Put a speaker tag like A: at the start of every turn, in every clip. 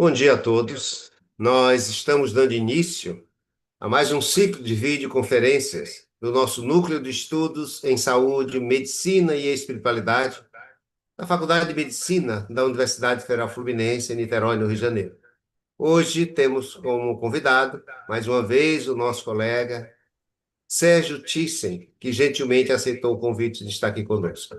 A: Bom dia a todos. Nós estamos dando início a mais um ciclo de videoconferências do nosso Núcleo de Estudos em Saúde, Medicina e Espiritualidade da Faculdade de Medicina da Universidade Federal Fluminense, em Niterói, no Rio de Janeiro. Hoje temos como convidado, mais uma vez, o nosso colega Sérgio Thyssen, que gentilmente aceitou o convite de estar aqui conosco.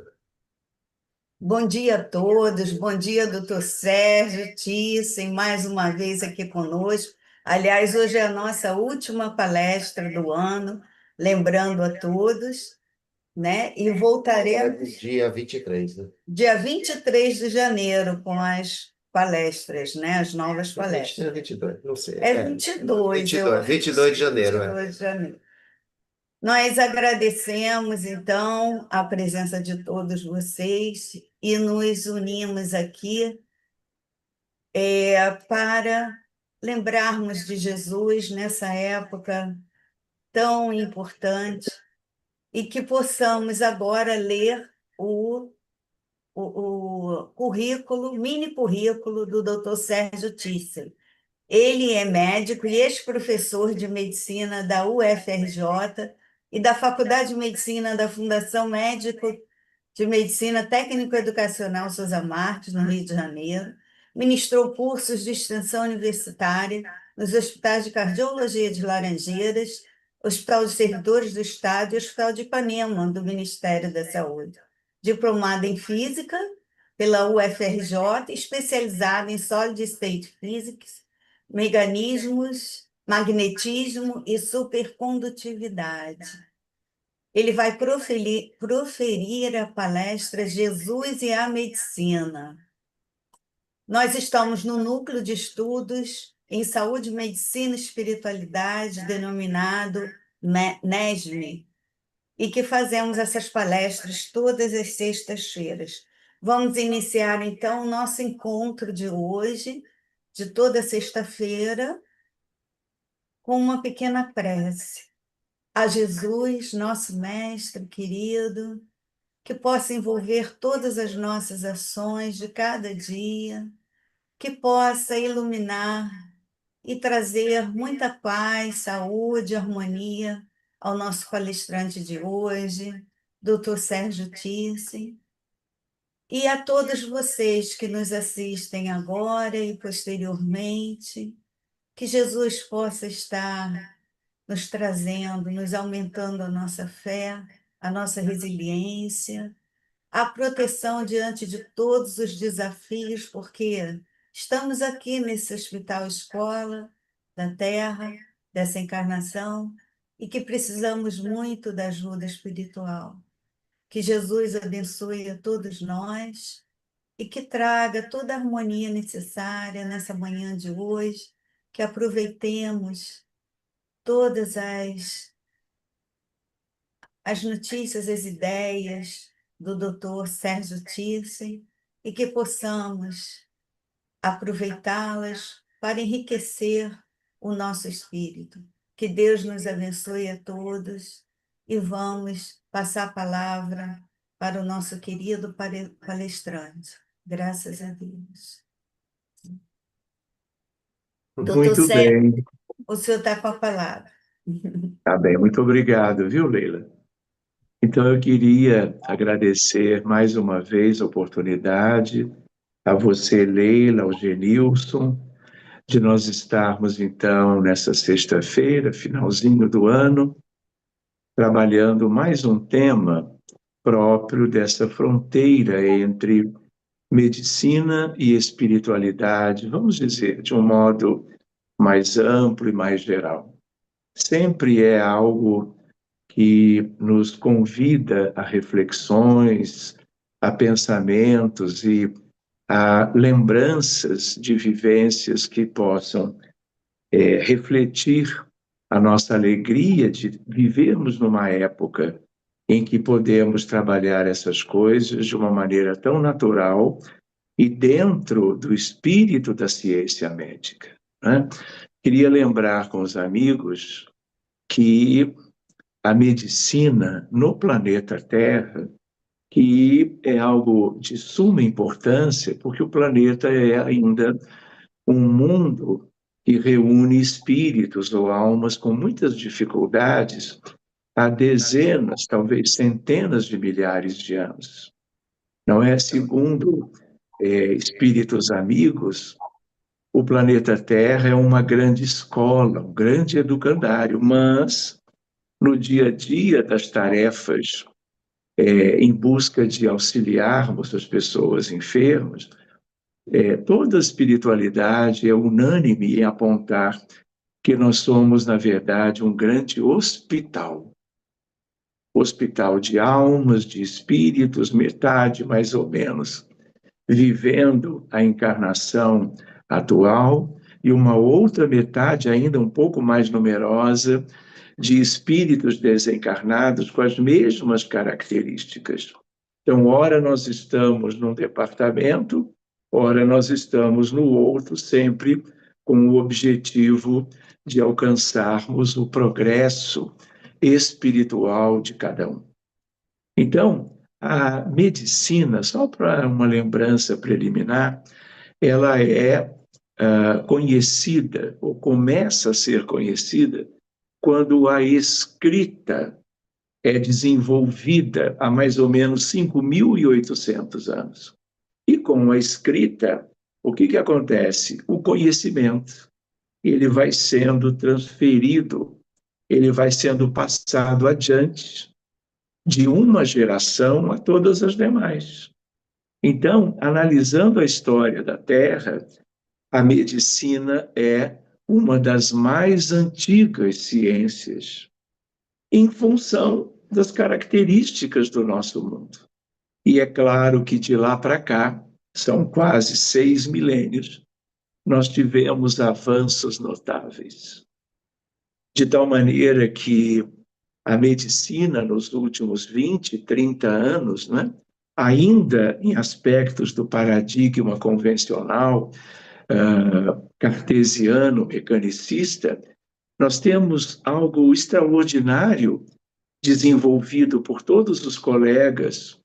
B: Bom dia a todos, bom dia, doutor Sérgio Thyssen, mais uma vez aqui conosco. Aliás, hoje é a nossa última palestra do ano, lembrando a todos, né? E voltaremos
A: Dia 23, né?
B: dia 23 de janeiro com as palestras, né? As novas palestras.
A: 22, não sei.
B: É 22, eu acho.
A: 22 de janeiro,
B: 22 de janeiro. Nós agradecemos, então, a presença de todos vocês e nos unimos aqui para lembrarmos de Jesus nessa época tão importante e que possamos agora ler o currículo, mini currículo do Dr. Sérgio Thyssen. Ele é médico e ex-professor de medicina da UFRJ e da Faculdade de Medicina da Fundação Médico de Medicina Técnico-Educacional Sousa Marques, no Rio de Janeiro. Ministrou cursos de extensão universitária nos hospitais de cardiologia de Laranjeiras, Hospital de Servidores do Estado e Hospital de Ipanema, do Ministério da Saúde. Diplomado em Física pela UFRJ, especializado em Solid State Physics, mecanismos, magnetismo e supercondutividade. Ele vai proferir a palestra Jesus e a Medicina. Nós estamos no Núcleo de Estudos em Saúde, Medicina e Espiritualidade, denominado NESME, e que fazemos essas palestras todas as sextas-feiras. Vamos iniciar, então, o nosso encontro de hoje, de toda sexta-feira, com uma pequena prece. A Jesus, nosso Mestre querido, que possa envolver todas as nossas ações de cada dia, que possa iluminar e trazer muita paz, saúde, harmonia ao nosso palestrante de hoje, Dr. Sérgio Thyssen, e a todos vocês que nos assistem agora e posteriormente, que Jesus possa estar nos trazendo, nos aumentando a nossa fé, a nossa resiliência, a proteção diante de todos os desafios, porque estamos aqui nesse hospital escola da Terra, dessa encarnação, e que precisamos muito da ajuda espiritual. Que Jesus abençoe a todos nós e que traga toda a harmonia necessária nessa manhã de hoje, que aproveitemos todas as notícias, as ideias do Dr. Sérgio Thyssen e que possamos aproveitá-las para enriquecer o nosso espírito. Que Deus nos abençoe a todos e vamos passar a palavra para o nosso querido palestrante. Graças a Deus. Doutor
C: Muito
B: Sérgio,
C: bem,
B: o senhor está com a palavra.
C: tá bem, muito obrigado, viu, Leila? Então, eu queria agradecer mais uma vez a oportunidade a você, Leila, ao Genilson, de nós estarmos, então, nessa sexta-feira, finalzinho do ano, trabalhando mais um tema próprio dessa fronteira entre medicina e espiritualidade, vamos dizer, de um modo mais amplo e mais geral. Sempre é algo que nos convida a reflexões, a pensamentos e a lembranças de vivências que possam refletir a nossa alegria de vivermos numa época em que podemos trabalhar essas coisas de uma maneira tão natural e dentro do espírito da ciência médica, né? Queria lembrar com os amigos que a medicina no planeta Terra, que é algo de suma importância, porque o planeta é ainda um mundo que reúne espíritos ou almas com muitas dificuldades há dezenas, talvez centenas de milhares de anos. Não é? Segundo espíritos amigos, o planeta Terra é uma grande escola, um grande educandário, mas no dia a dia das tarefas em busca de auxiliarmos as pessoas enfermas, toda a espiritualidade é unânime em apontar que nós somos, na verdade, um grande hospital. Hospital de almas, de espíritos, metade mais ou menos, vivendo a encarnação atual, e uma outra metade, ainda um pouco mais numerosa, de espíritos desencarnados com as mesmas características. Então, ora nós estamos num departamento, ora nós estamos no outro, sempre com o objetivo de alcançarmos o progresso espiritual de cada um. Então, a medicina, só para uma lembrança preliminar, ela é conhecida, ou começa a ser conhecida, quando a escrita é desenvolvida há mais ou menos 5.800 anos. E com a escrita, o que acontece? O conhecimento, ele vai sendo transferido, ele vai sendo passado adiante de uma geração a todas as demais. Então, analisando a história da Terra, a medicina é uma das mais antigas ciências, em função das características do nosso mundo. E é claro que de lá para cá, são quase 6 milênios, nós tivemos avanços notáveis. De tal maneira que a medicina, nos últimos 20, 30 anos, né, ainda em aspectos do paradigma convencional, cartesiano, mecanicista, nós temos algo extraordinário desenvolvido por todos os colegas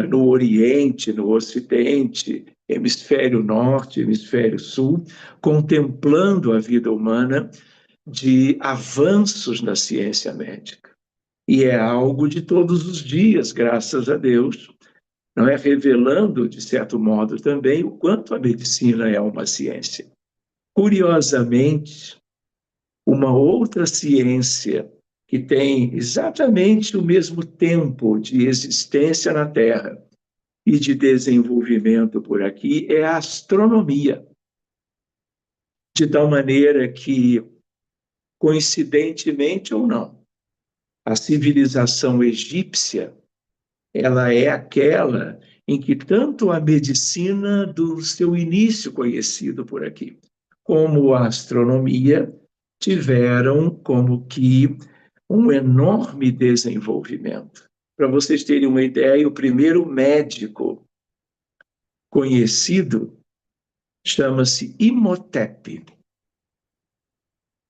C: no Oriente, no Ocidente, hemisfério norte, hemisfério sul, contemplando a vida humana de avanços na ciência médica. E é algo de todos os dias, graças a Deus, não é? Revelando, de certo modo, também o quanto a medicina é uma ciência. Curiosamente, uma outra ciência que tem exatamente o mesmo tempo de existência na Terra e de desenvolvimento por aqui é a astronomia. De tal maneira que, coincidentemente ou não, a civilização egípcia, ela é aquela em que tanto a medicina do seu início conhecido por aqui, como a astronomia tiveram como que um enorme desenvolvimento. Para vocês terem uma ideia, o primeiro médico conhecido chama-se Imhotep,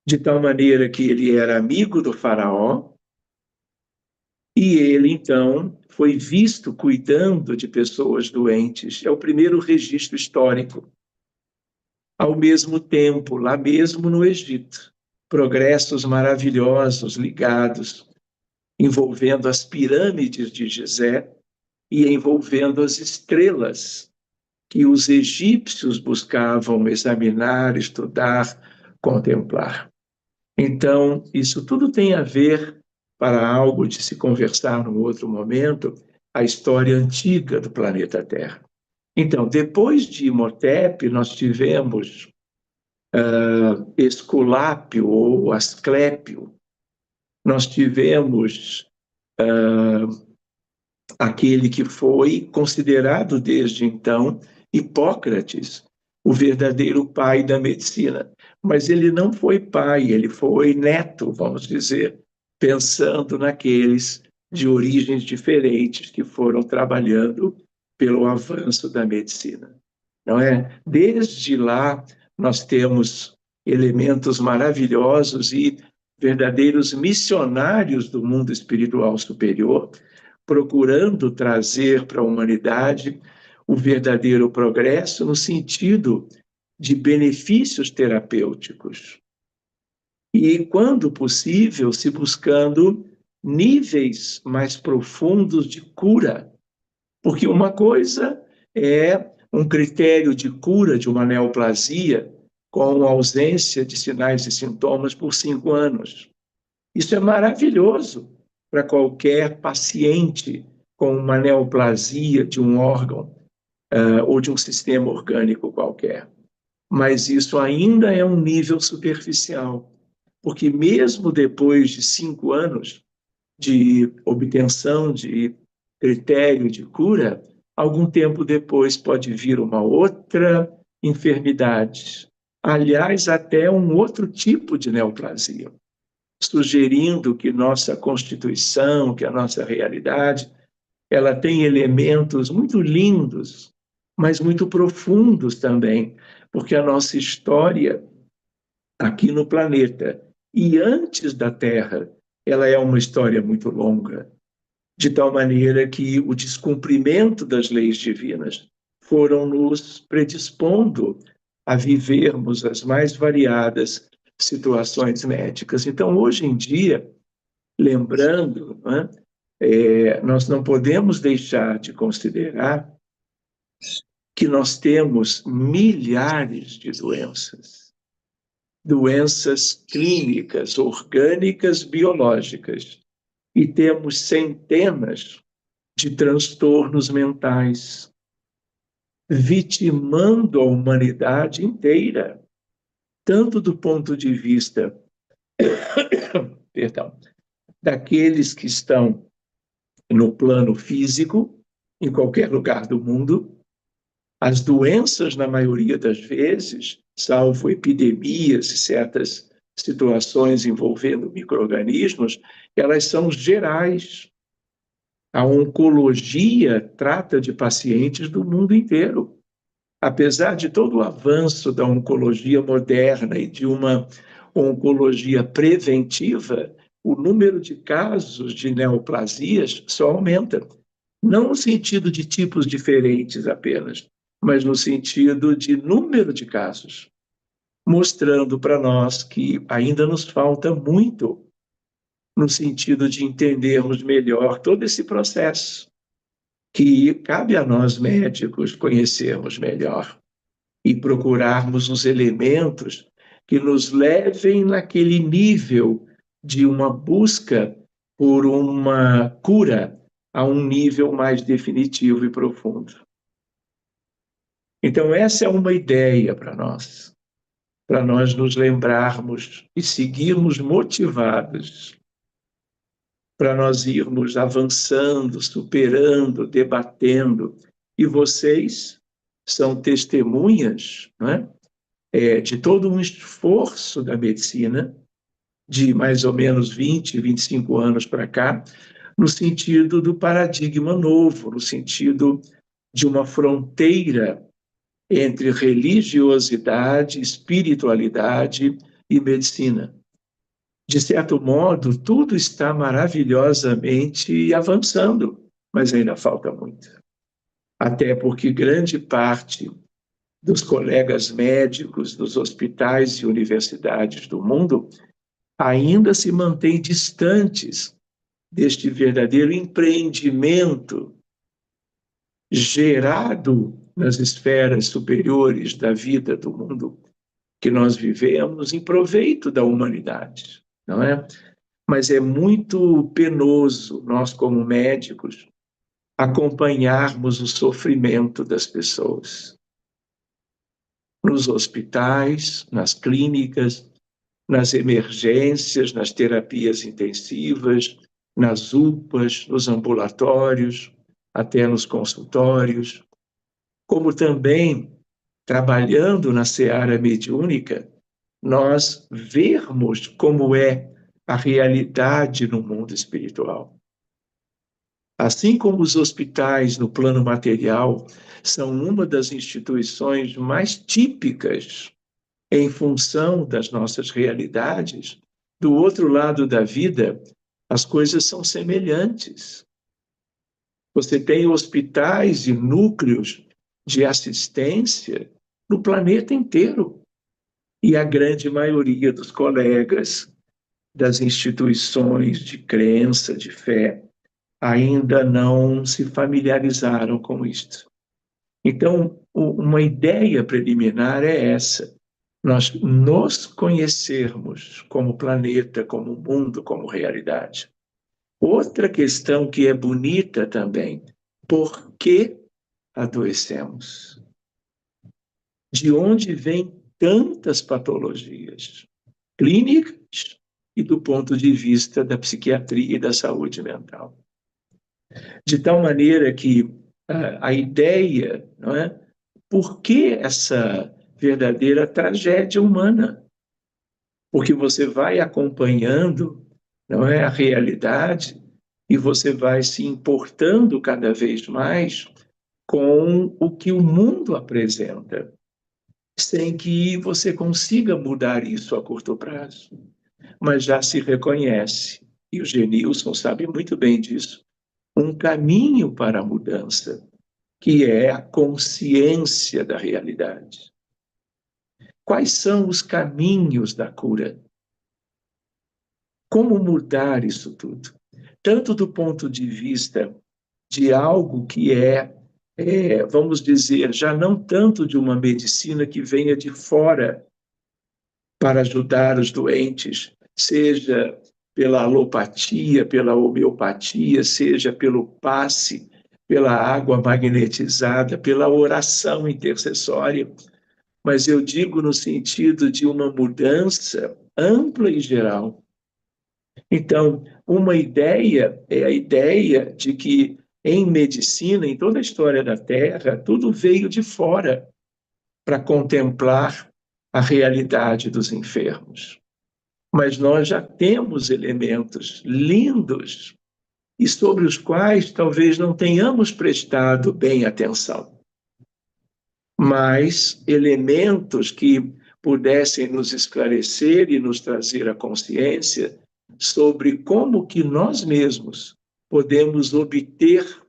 C: de tal maneira que ele era amigo do faraó e ele, então, foi visto cuidando de pessoas doentes. É o primeiro registro histórico. Ao mesmo tempo, lá mesmo no Egito, progressos maravilhosos ligados, envolvendo as pirâmides de Gizé e envolvendo as estrelas que os egípcios buscavam examinar, estudar, contemplar. Então, isso tudo tem a ver, para algo de se conversar num outro momento, a história antiga do planeta Terra. Então, depois de Imhotep, nós tivemos Esculápio ou Asclépio, nós tivemos aquele que foi considerado desde então Hipócrates, o verdadeiro pai da medicina. Mas ele não foi pai, ele foi neto, vamos dizer, pensando naqueles de origens diferentes que foram trabalhando pelo avanço da medicina. Não é? Desde lá nós temos elementos maravilhosos e verdadeiros missionários do mundo espiritual superior, procurando trazer para a humanidade o verdadeiro progresso no sentido de benefícios terapêuticos. E, quando possível, se buscando níveis mais profundos de cura. Porque uma coisa é um critério de cura de uma neoplasia com ausência de sinais e sintomas por 5 anos. Isso é maravilhoso para qualquer paciente com uma neoplasia de um órgão ou de um sistema orgânico qualquer. Mas isso ainda é um nível superficial, porque mesmo depois de 5 anos de obtenção de critério de cura, algum tempo depois pode vir uma outra enfermidade, aliás, até um outro tipo de neoplasia, sugerindo que nossa constituição, que a nossa realidade, ela tem elementos muito lindos, mas muito profundos também, porque a nossa história aqui no planeta e antes da Terra, ela é uma história muito longa, de tal maneira que o descumprimento das leis divinas foram nos predispondo a vivermos as mais variadas situações médicas. Então, hoje em dia, lembrando, né, nós não podemos deixar de considerar que nós temos milhares de doenças clínicas, orgânicas, biológicas, e temos centenas de transtornos mentais, vitimando a humanidade inteira, tanto do ponto de vista, perdão, daqueles que estão no plano físico, em qualquer lugar do mundo. As doenças, na maioria das vezes, salvo epidemias e certas situações envolvendo micro-organismos, elas são gerais. A oncologia trata de pacientes do mundo inteiro. Apesar de todo o avanço da oncologia moderna e de uma oncologia preventiva, o número de casos de neoplasias só aumenta. Não no sentido de tipos diferentes apenas, mas no sentido de número de casos, mostrando para nós que ainda nos falta muito no sentido de entendermos melhor todo esse processo, que cabe a nós médicos conhecermos melhor e procurarmos os elementos que nos levem naquele nível de uma busca por uma cura a um nível mais definitivo e profundo. Então, essa é uma ideia para nós nos lembrarmos e seguirmos motivados, para nós irmos avançando, superando, debatendo. E vocês são testemunhas, não é? De todo um esforço da medicina, de mais ou menos 20, 25 anos para cá, no sentido do paradigma novo, no sentido de uma fronteira entre religiosidade, espiritualidade e medicina. De certo modo, tudo está maravilhosamente avançando, mas ainda falta muito. Até porque grande parte dos colegas médicos dos hospitais e universidades do mundo ainda se mantêm distantes deste verdadeiro empreendimento gerado nas esferas superiores da vida do mundo que nós vivemos em proveito da humanidade, não é? Mas é muito penoso nós, como médicos, acompanharmos o sofrimento das pessoas nos hospitais, nas clínicas, nas emergências, nas terapias intensivas, nas UPAs, nos ambulatórios, até nos consultórios, como também, trabalhando na seara mediúnica, nós vermos como é a realidade no mundo espiritual. Assim como os hospitais no plano material são uma das instituições mais típicas em função das nossas realidades, do outro lado da vida, as coisas são semelhantes. Você tem hospitais e núcleos de assistência no planeta inteiro. E a grande maioria dos colegas das instituições de crença, de fé, ainda não se familiarizaram com isto. Então, uma ideia preliminar é essa: nós nos conhecermos como planeta, como mundo, como realidade. Outra questão que é bonita também: por que adoecemos? De onde vêm tantas patologias clínicas e do ponto de vista da psiquiatria e da saúde mental? De tal maneira que a ideia, não é? Por que essa verdadeira tragédia humana? Porque você vai acompanhando, não é, a realidade e você vai se importando cada vez mais com o que o mundo apresenta, sem que você consiga mudar isso a curto prazo. Mas já se reconhece, e o Genilson sabe muito bem disso, um caminho para a mudança, que é a consciência da realidade. Quais são os caminhos da cura? Como mudar isso tudo? Tanto do ponto de vista de algo que vamos dizer, já não tanto de uma medicina que venha de fora para ajudar os doentes, seja pela alopatia, pela homeopatia, seja pelo passe, pela água magnetizada, pela oração intercessória, mas eu digo no sentido de uma mudança ampla e geral. Então, uma ideia é a ideia de que em medicina, em toda a história da Terra, tudo veio de fora para contemplar a realidade dos enfermos. Mas nós já temos elementos lindos e sobre os quais talvez não tenhamos prestado bem atenção. Mas elementos que pudessem nos esclarecer e nos trazer a consciência sobre como que nós mesmos podemos obter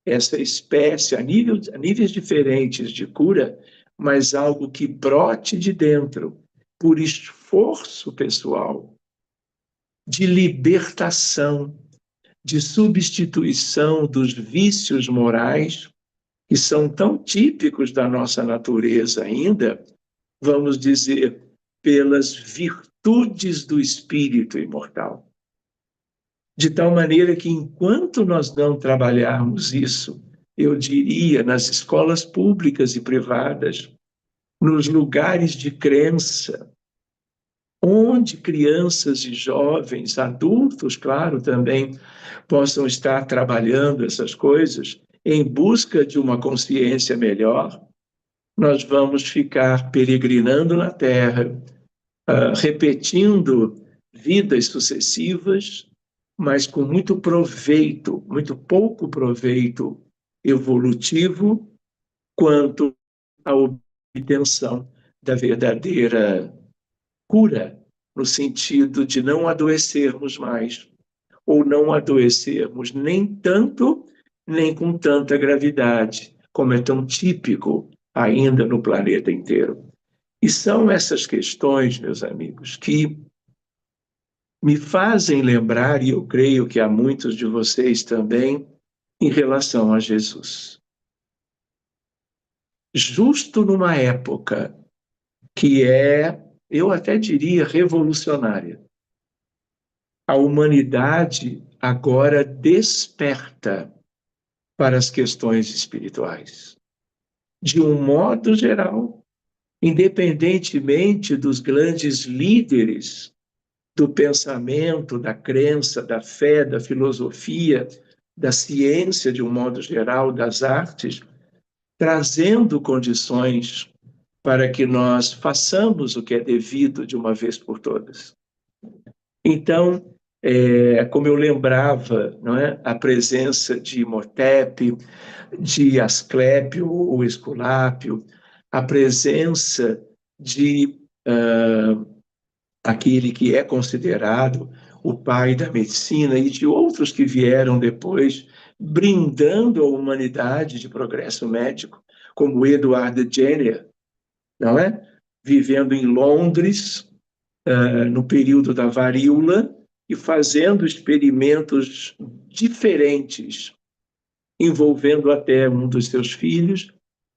C: essa espécie a níveis diferentes de cura, mas algo que brote de dentro, por esforço pessoal, de libertação, de substituição dos vícios morais, que são tão típicos da nossa natureza ainda, vamos dizer, pelas virtudes do espírito imortal. De tal maneira que, enquanto nós não trabalharmos isso, eu diria, nas escolas públicas e privadas, nos lugares de crença, onde crianças e jovens, adultos, claro, também possam estar trabalhando essas coisas em busca de uma consciência melhor, nós vamos ficar peregrinando na Terra, repetindo vidas sucessivas, mas com muito proveito, muito pouco proveito evolutivo, quanto à obtenção da verdadeira cura, no sentido de não adoecermos mais, ou não adoecermos nem tanto, nem com tanta gravidade, como é tão típico ainda no planeta inteiro. E são essas questões, meus amigos, que me fazem lembrar, e eu creio que há muitos de vocês também, em relação a Jesus. Justo numa época que eu até diria, revolucionária, a humanidade agora desperta para as questões espirituais. De um modo geral, independentemente dos grandes líderes do pensamento, da crença, da fé, da filosofia, da ciência, de um modo geral, das artes, trazendo condições para que nós façamos o que é devido de uma vez por todas. Então, como eu lembrava, não é, a presença de Imhotep, de Asclépio ou Esculápio, a presença de aquele que é considerado o pai da medicina e de outros que vieram depois, brindando a humanidade de progresso médico, como Edward Jenner, não é? Vivendo em Londres, no período da varíola, e fazendo experimentos diferentes, envolvendo até um dos seus filhos,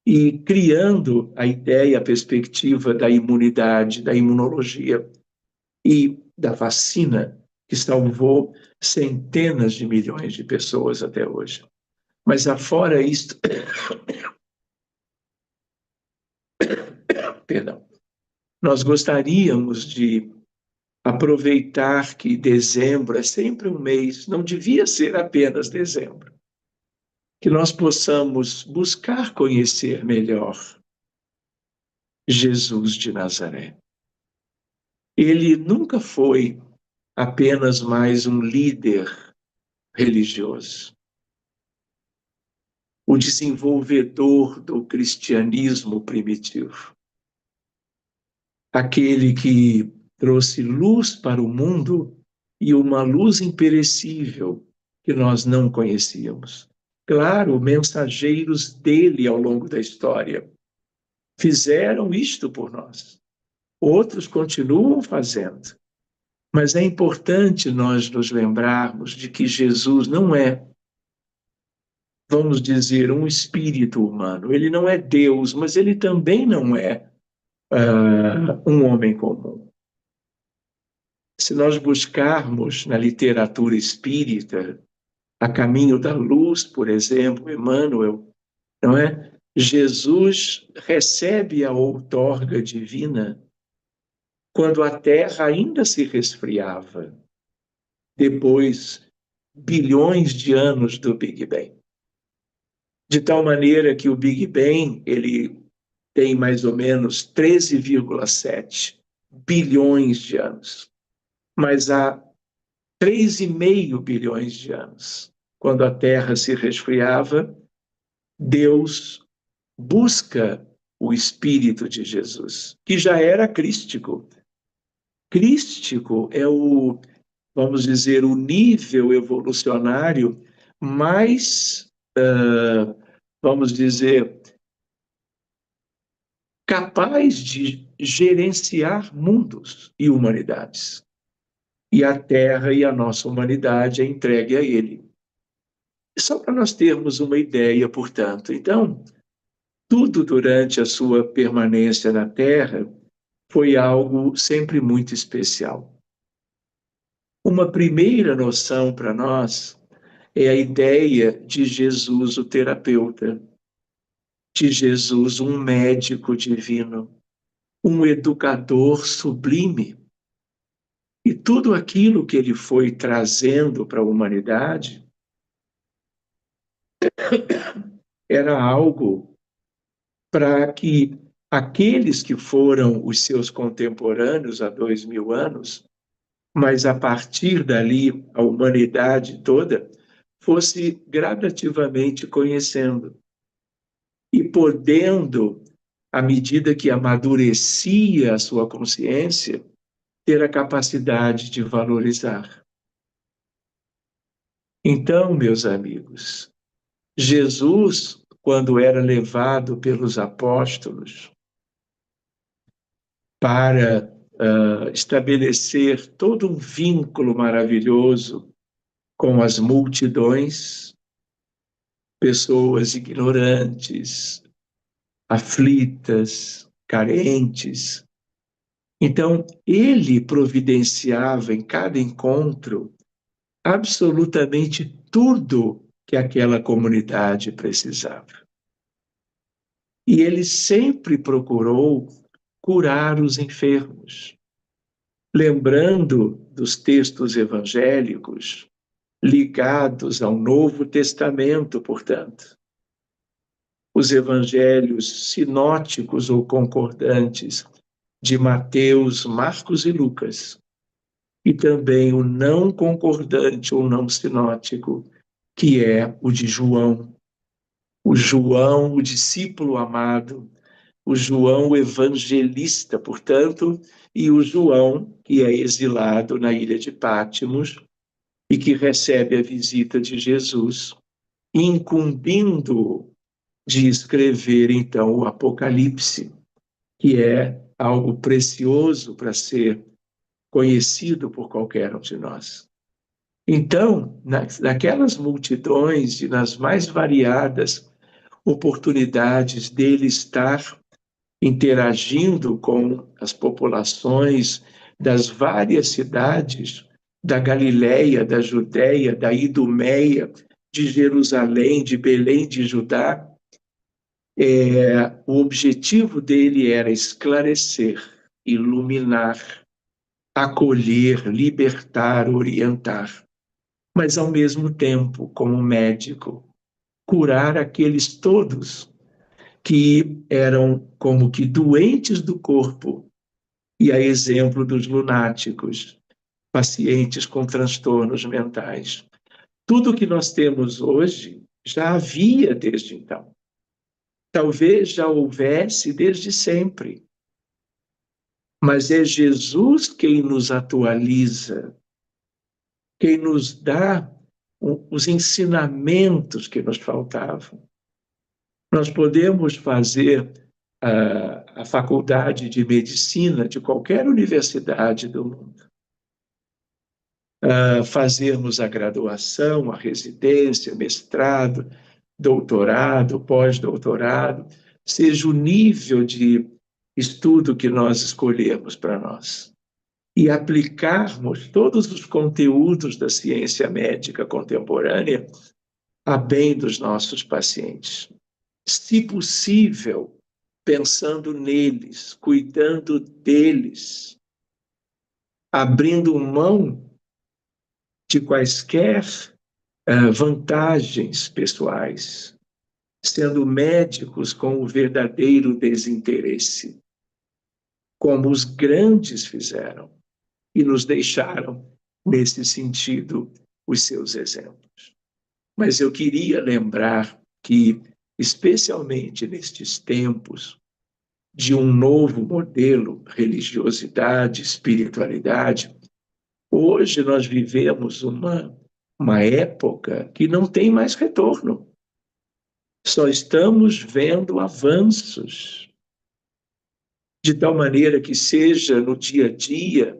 C: e criando a ideia, a perspectiva da imunidade, da imunologia e da vacina, que salvou centenas de milhões de pessoas até hoje. Mas, afora isto, perdão, nós gostaríamos de aproveitar que dezembro é sempre um mês, não devia ser apenas dezembro, que nós possamos buscar conhecer melhor Jesus de Nazaré. Ele nunca foi apenas mais um líder religioso, o desenvolvedor do cristianismo primitivo, aquele que trouxe luz para o mundo e uma luz imperecível que nós não conhecíamos. Claro, mensageiros dele ao longo da história fizeram isto por nós. Outros continuam fazendo. Mas é importante nós nos lembrarmos de que Jesus não é, vamos dizer, um espírito humano. Ele não é Deus, mas ele também não é um homem comum. Se nós buscarmos na literatura espírita, A Caminho da Luz, por exemplo, Emmanuel, não é? Jesus recebe a outorga divina quando a Terra ainda se resfriava, depois bilhões de anos do Big Bang. De tal maneira que o Big Bang, ele tem mais ou menos 13,7 bilhões de anos. Mas há 3,5 bilhões de anos, quando a Terra se resfriava, Deus busca o Espírito de Jesus, que já era crístico. Crístico é o, vamos dizer, o nível evolucionário mais, vamos dizer, capaz de gerenciar mundos e humanidades. E a Terra e a nossa humanidade é entregue a ele. Só para nós termos uma ideia, portanto. Então, tudo durante a sua permanência na Terra foi algo sempre muito especial. Uma primeira noção para nós é a ideia de Jesus, o terapeuta, de Jesus, um médico divino, um educador sublime. E tudo aquilo que ele foi trazendo para a humanidade era algo para que aqueles que foram os seus contemporâneos há 2000 anos, mas a partir dali a humanidade toda, fosse gradativamente conhecendo e podendo, à medida que amadurecia a sua consciência, ter a capacidade de valorizar. Então, meus amigos, Jesus, quando era levado pelos apóstolos para estabelecer todo um vínculo maravilhoso com as multidões, pessoas ignorantes, aflitas, carentes. Então, ele providenciava em cada encontro absolutamente tudo que aquela comunidade precisava. E ele sempre procurou curar os enfermos, lembrando dos textos evangélicos ligados ao Novo Testamento, portanto. Os evangelhos sinóticos ou concordantes de Mateus, Marcos e Lucas, e também o não concordante ou não sinótico, que é o de João. O João, o discípulo amado, o João o evangelista, portanto, e o João que é exilado na ilha de Patmos e que recebe a visita de Jesus, incumbindo-o de escrever, então, o Apocalipse, que é algo precioso para ser conhecido por qualquer um de nós. Então, naquelas multidões e nas mais variadas oportunidades dele estar interagindo com as populações das várias cidades da Galileia, da Judéia, da Idumeia, de Jerusalém, de Belém de Judá, o objetivo dele era esclarecer, iluminar, acolher, libertar, orientar, mas ao mesmo tempo, como médico, curar aqueles todos que eram como que doentes do corpo, e a exemplo dos lunáticos, pacientes com transtornos mentais. Tudo que nós temos hoje já havia desde então. Talvez já houvesse desde sempre. Mas é Jesus quem nos atualiza, quem nos dá os ensinamentos que nos faltavam. Nós podemos fazer a faculdade de medicina de qualquer universidade do mundo, fazermos a graduação, a residência, mestrado, doutorado, pós-doutorado, seja o nível de estudo que nós escolhermos para nós, e aplicarmos todos os conteúdos da ciência médica contemporânea a bem dos nossos pacientes. Se possível, pensando neles, cuidando deles, abrindo mão de quaisquer vantagens pessoais, sendo médicos com o verdadeiro desinteresse, como os grandes fizeram e nos deixaram, nesse sentido, os seus exemplos. Mas eu queria lembrar que, especialmente nestes tempos de um novo modelo, religiosidade, espiritualidade, hoje nós vivemos uma época que não tem mais retorno. Só estamos vendo avanços, de tal maneira que seja no dia a dia,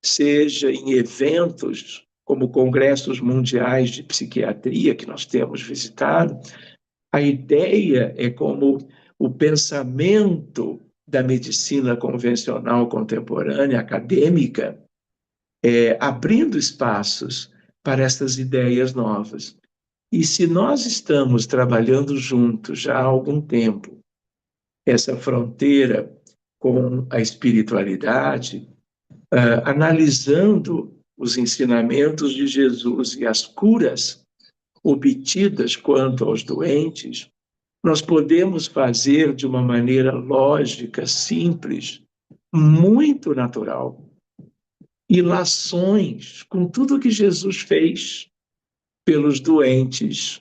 C: seja em eventos como congressos mundiais de psiquiatria que nós temos visitado, a ideia é como o pensamento da medicina convencional contemporânea, acadêmica, abrindo espaços para essas ideias novas. E se nós estamos trabalhando juntos já há algum tempo, essa fronteira com a espiritualidade, analisando os ensinamentos de Jesus e as curas obtidas quanto aos doentes, nós podemos fazer de uma maneira lógica, simples, muito natural, ilações com tudo que Jesus fez pelos doentes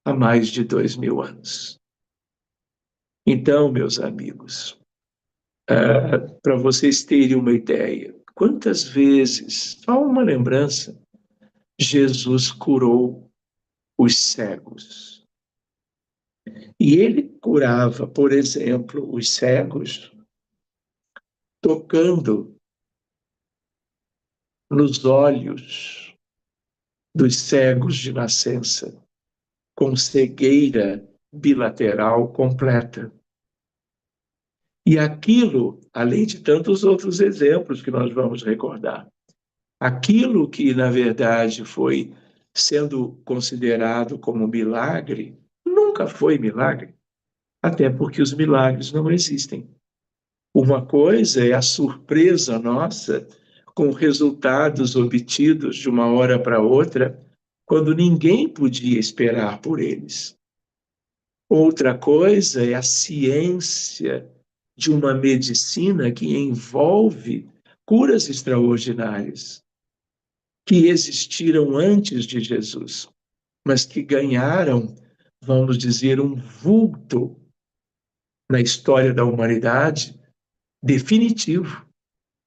C: há mais de 2000 anos. Então, meus amigos, para vocês terem uma ideia, quantas vezes, só uma lembrança, Jesus curou os cegos. E ele curava, por exemplo, os cegos tocando nos olhos dos cegos de nascença, com cegueira bilateral completa. E aquilo, além de tantos outros exemplos que nós vamos recordar, aquilo que, na verdade, foi sendo considerado como milagre, nunca foi milagre, até porque os milagres não existem. Uma coisa é a surpresa nossa com resultados obtidos de uma hora para outra, quando ninguém podia esperar por eles. Outra coisa é a ciência de uma medicina que envolve curas extraordinárias, que existiram antes de Jesus, mas que ganharam, vamos dizer, um vulto na história da humanidade definitivo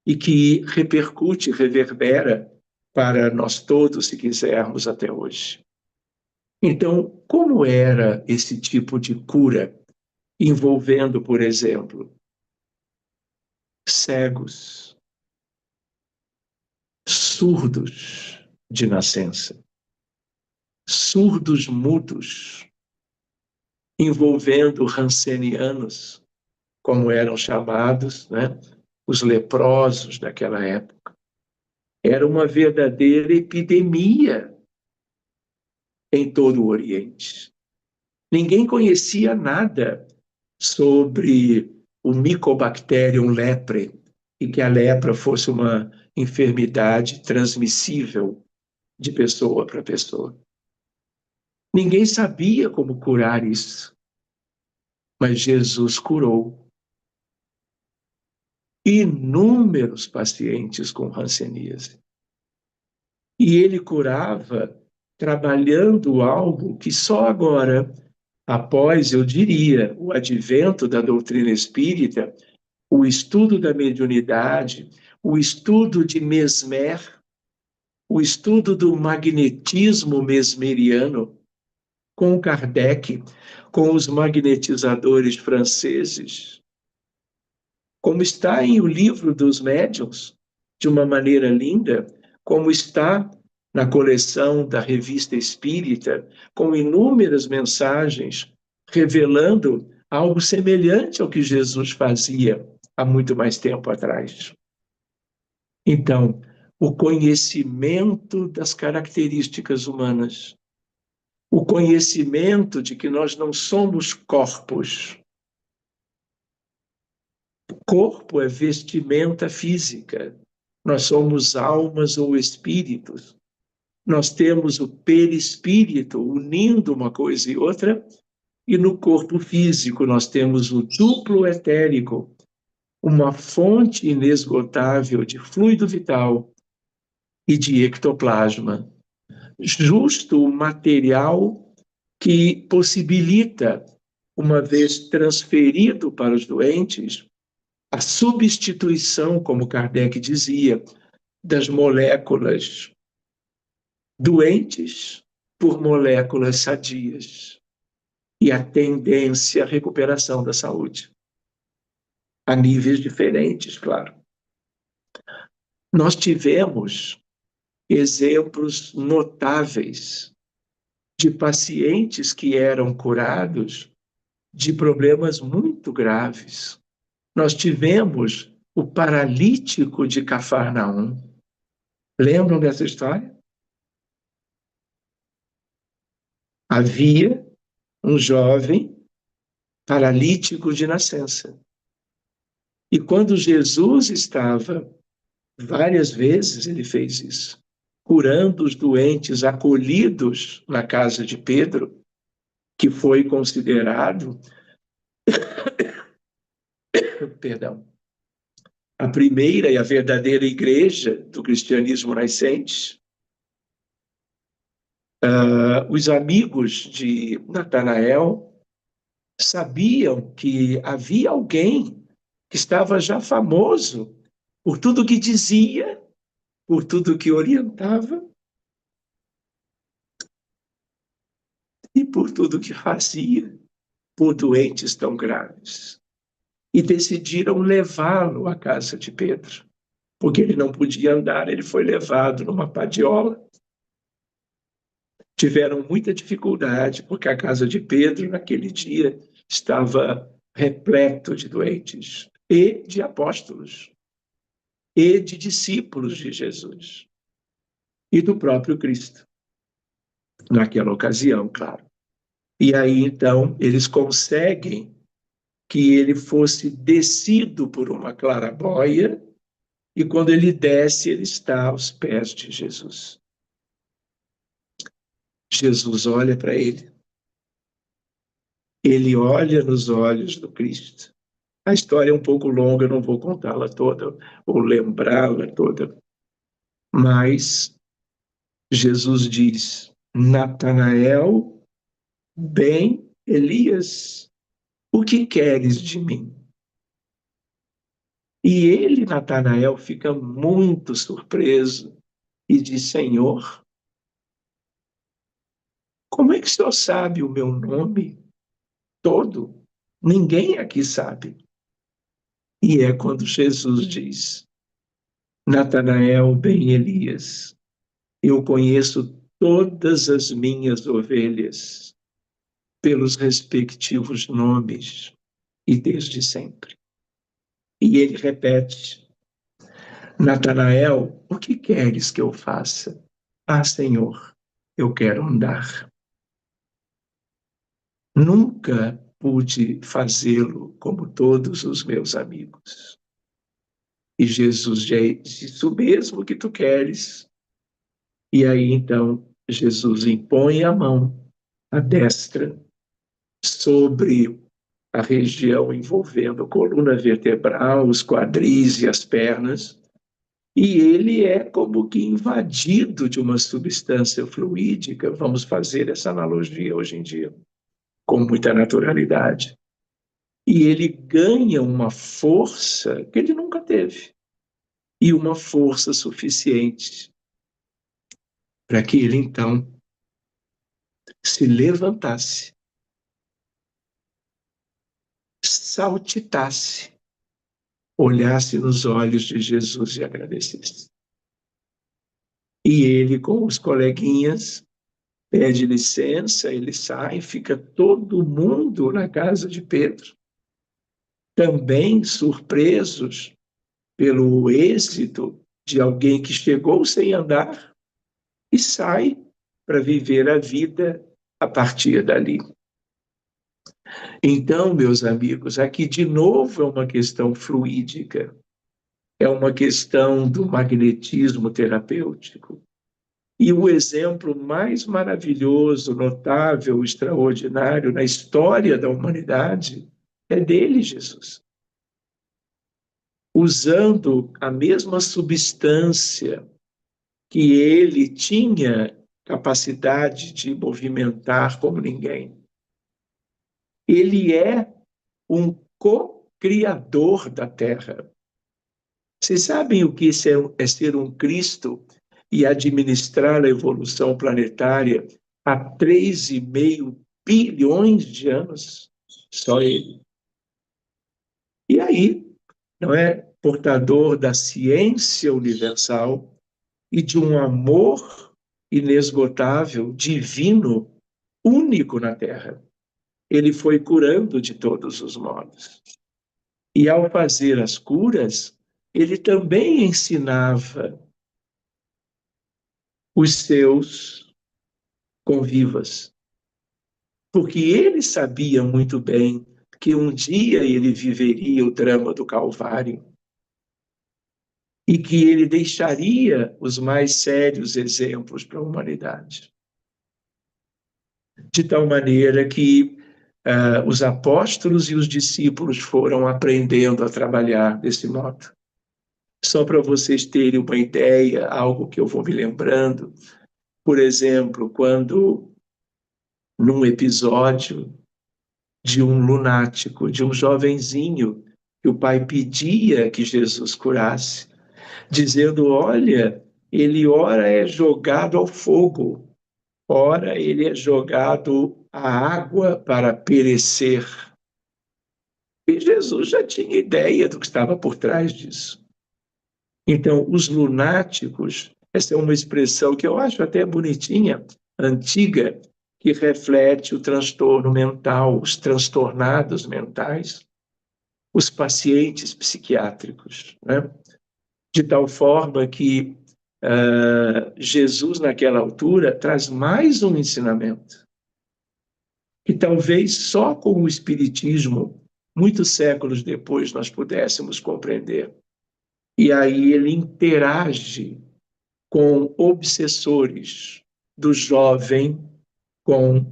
C: e que repercute, reverbera para nós todos, se quisermos, até hoje. Então, como era esse tipo de cura envolvendo, por exemplo, cegos, surdos de nascença, surdos mudos, envolvendo rancenianos, como eram chamados, né? Os leprosos daquela época. Era uma verdadeira epidemia em todo o Oriente. Ninguém conhecia nada sobre o Mycobacterium leprae, e que a lepra fosse uma enfermidade transmissível de pessoa para pessoa. Ninguém sabia como curar isso, mas Jesus curou inúmeros pacientes com hanseníase. E ele curava trabalhando algo que só agora, após, eu diria, o advento da doutrina espírita, o estudo da mediunidade, o estudo de Mesmer, o estudo do magnetismo mesmeriano, com Kardec, com os magnetizadores franceses, como está em O Livro dos Médiuns, de uma maneira linda, como está na coleção da Revista Espírita, com inúmeras mensagens revelando algo semelhante ao que Jesus fazia há muito mais tempo atrás. Então, o conhecimento das características humanas, o conhecimento de que nós não somos corpos. Corpo é vestimenta física. Nós somos almas ou espíritos. Nós temos o perispírito unindo uma coisa e outra, e no corpo físico nós temos o duplo etérico, uma fonte inesgotável de fluido vital e de ectoplasma, justo o material que possibilita, uma vez transferido para os doentes, a substituição, como Kardec dizia, das moléculas doentes por moléculas sadias e a tendência à recuperação da saúde, a níveis diferentes, claro. Nós tivemos exemplos notáveis de pacientes que eram curados de problemas muito graves. Nós tivemos o paralítico de Cafarnaum. Lembram dessa história? Havia um jovem paralítico de nascença. E quando Jesus estava, várias vezes ele fez isso, curando os doentes acolhidos na casa de Pedro, que foi considerado, perdão, a primeira e a verdadeira igreja do cristianismo nascente. Os amigos de Natanael sabiam que havia alguém que estava já famoso por tudo que dizia, por tudo que orientava e por tudo que fazia por doentes tão graves. E decidiram levá-lo à casa de Pedro, porque ele não podia andar, ele foi levado numa padiola. Tiveram muita dificuldade, porque a casa de Pedro, naquele dia, estava repleto de doentes e de apóstolos e de discípulos de Jesus e do próprio Cristo, naquela ocasião, claro. E aí, então, eles conseguem que ele fosse descido por uma claraboia, e quando ele desce, ele está aos pés de Jesus. Jesus olha para ele olha nos olhos do Cristo. A história é um pouco longa, eu não vou contá-la toda, ou lembrá-la toda, mas Jesus diz: Natanael, bem, Elias, o que queres de mim? E ele, Natanael, fica muito surpreso e diz: Senhor, como é que o senhor sabe o meu nome todo? Ninguém aqui sabe. E é quando Jesus diz: Natanael, ben Elias, eu conheço todas as minhas ovelhas pelos respectivos nomes e desde sempre. E ele repete: Natanael, o que queres que eu faça? Ah, Senhor, eu quero andar. Nunca pude fazê-lo como todos os meus amigos. E Jesus disse: Isso mesmo que tu queres. E aí então Jesus impõe a mão, a destra, sobre a região envolvendo a coluna vertebral, os quadris e as pernas, e ele é como que invadido de uma substância fluídica. Vamos fazer essa analogia hoje em dia, com muita naturalidade. E ele ganha uma força que ele nunca teve, e uma força suficiente para que ele então se levantasse, saltitasse, olhasse nos olhos de Jesus e agradecesse. E ele, com os coleguinhas, pede licença, ele sai, fica todo mundo na casa de Pedro, também surpresos pelo êxito de alguém que chegou sem andar e sai para viver a vida a partir dali. Então, meus amigos, aqui de novo é uma questão fluídica, é uma questão do magnetismo terapêutico. E o exemplo mais maravilhoso, notável, extraordinário na história da humanidade é dele, Jesus. Usando a mesma substância que ele tinha capacidade de movimentar como ninguém. Ele é um co-criador da Terra. Vocês sabem o que é ser um Cristo e administrar a evolução planetária há 3,5 bilhões de anos? Só ele. E aí, não é? Portador da ciência universal e de um amor inesgotável, divino, único na Terra. Ele foi curando de todos os modos. E ao fazer as curas, ele também ensinava os seus convivas, porque ele sabia muito bem que um dia ele viveria o drama do Calvário e que ele deixaria os mais sérios exemplos para a humanidade. De tal maneira que os apóstolos e os discípulos foram aprendendo a trabalhar desse modo. Só para vocês terem uma ideia, algo que eu vou me lembrando, por exemplo, quando num episódio de um lunático, de um jovenzinho, que o pai pedia que Jesus curasse, dizendo: olha, ele ora é jogado ao fogo, ora ele é jogado à água para perecer. E Jesus já tinha ideia do que estava por trás disso. Então, os lunáticos, essa é uma expressão que eu acho até bonitinha, antiga, que reflete o transtorno mental, os transtornados mentais, os pacientes psiquiátricos, né? De tal forma que Jesus, naquela altura, traz mais um ensinamento, que talvez só com o Espiritismo, muitos séculos depois, nós pudéssemos compreender. E aí ele interage com obsessores do jovem com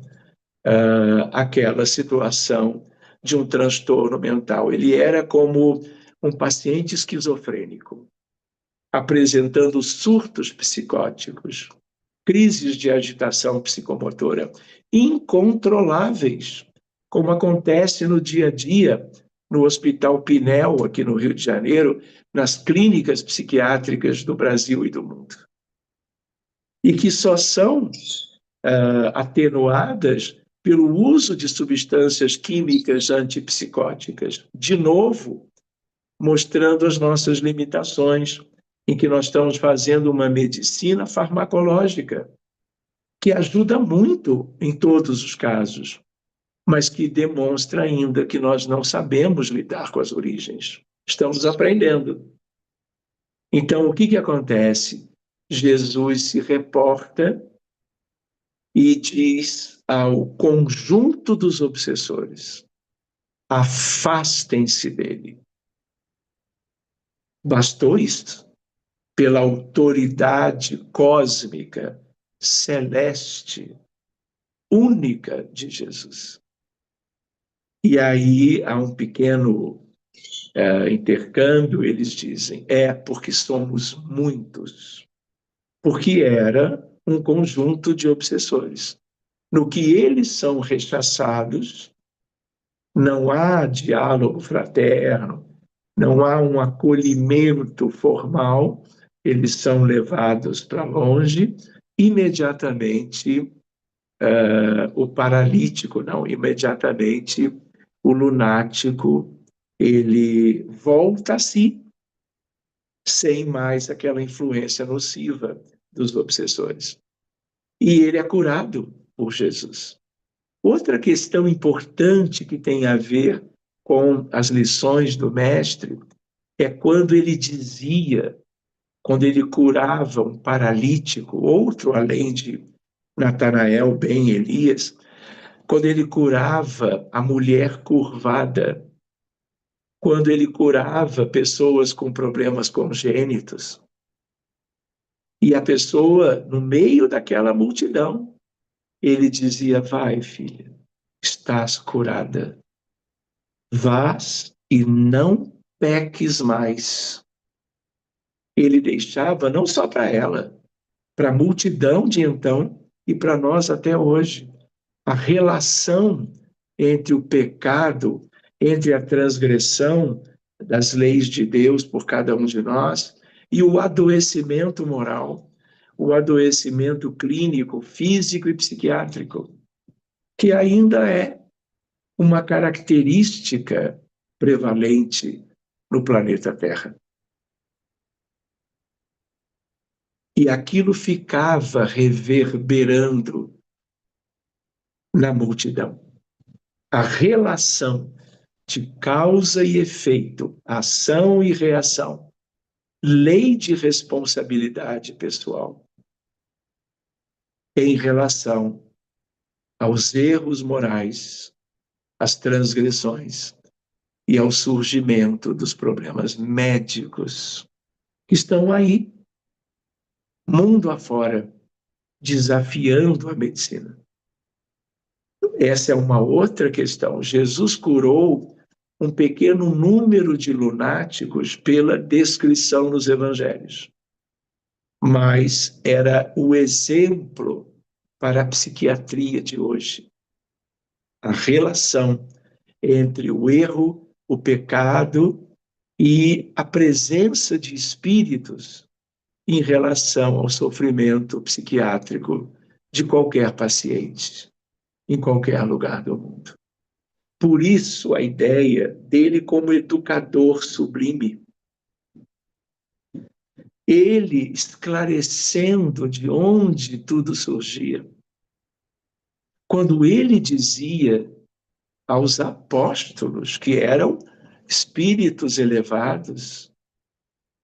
C: aquela situação de um transtorno mental. Ele era como um paciente esquizofrênico, apresentando surtos psicóticos, crises de agitação psicomotora incontroláveis, como acontece no dia a dia no Hospital Pinel, aqui no Rio de Janeiro, nas clínicas psiquiátricas do Brasil e do mundo. E que só são atenuadas pelo uso de substâncias químicas antipsicóticas. De novo, mostrando as nossas limitações, em que nós estamos fazendo uma medicina farmacológica, que ajuda muito em todos os casos, mas que demonstra ainda que nós não sabemos lidar com as origens. Estamos aprendendo. Então, o que acontece? Jesus se reporta e diz ao conjunto dos obsessores: afastem-se dele. Bastou isto? Pela autoridade cósmica, celeste, única de Jesus. E aí há um pequeno intercâmbio, eles dizem, porque somos muitos. Porque era um conjunto de obsessores. No que eles são rechaçados, não há diálogo fraterno, não há um acolhimento formal, eles são levados para longe, imediatamente o paralítico, não, imediatamente o lunático, ele volta a si, sem mais aquela influência nociva dos obsessores. E ele é curado por Jesus. Outra questão importante que tem a ver com as lições do mestre é quando ele dizia, quando ele curava um paralítico, outro além de Natanael, ben Elias, quando ele curava a mulher curvada, quando ele curava pessoas com problemas congênitos. E a pessoa, no meio daquela multidão, ele dizia: vai, filha, estás curada. Vás e não peques mais. Ele deixava não só para ela, para a multidão de então e para nós até hoje, a relação entre o pecado, entre a transgressão das leis de Deus por cada um de nós e o adoecimento moral, o adoecimento clínico, físico e psiquiátrico, que ainda é uma característica prevalente no planeta Terra. E aquilo ficava reverberando na multidão. A relação de causa e efeito, ação e reação, lei de responsabilidade pessoal em relação aos erros morais, às transgressões e ao surgimento dos problemas médicos que estão aí, mundo afora, desafiando a medicina. Essa é uma outra questão. Jesus curou um pequeno número de lunáticos pela descrição nos evangelhos, mas era o exemplo para a psiquiatria de hoje. A relação entre o erro, o pecado e a presença de espíritos em relação ao sofrimento psiquiátrico de qualquer paciente, em qualquer lugar do mundo. Por isso, a ideia dele como educador sublime. Ele esclarecendo de onde tudo surgia. Quando ele dizia aos apóstolos, que eram espíritos elevados,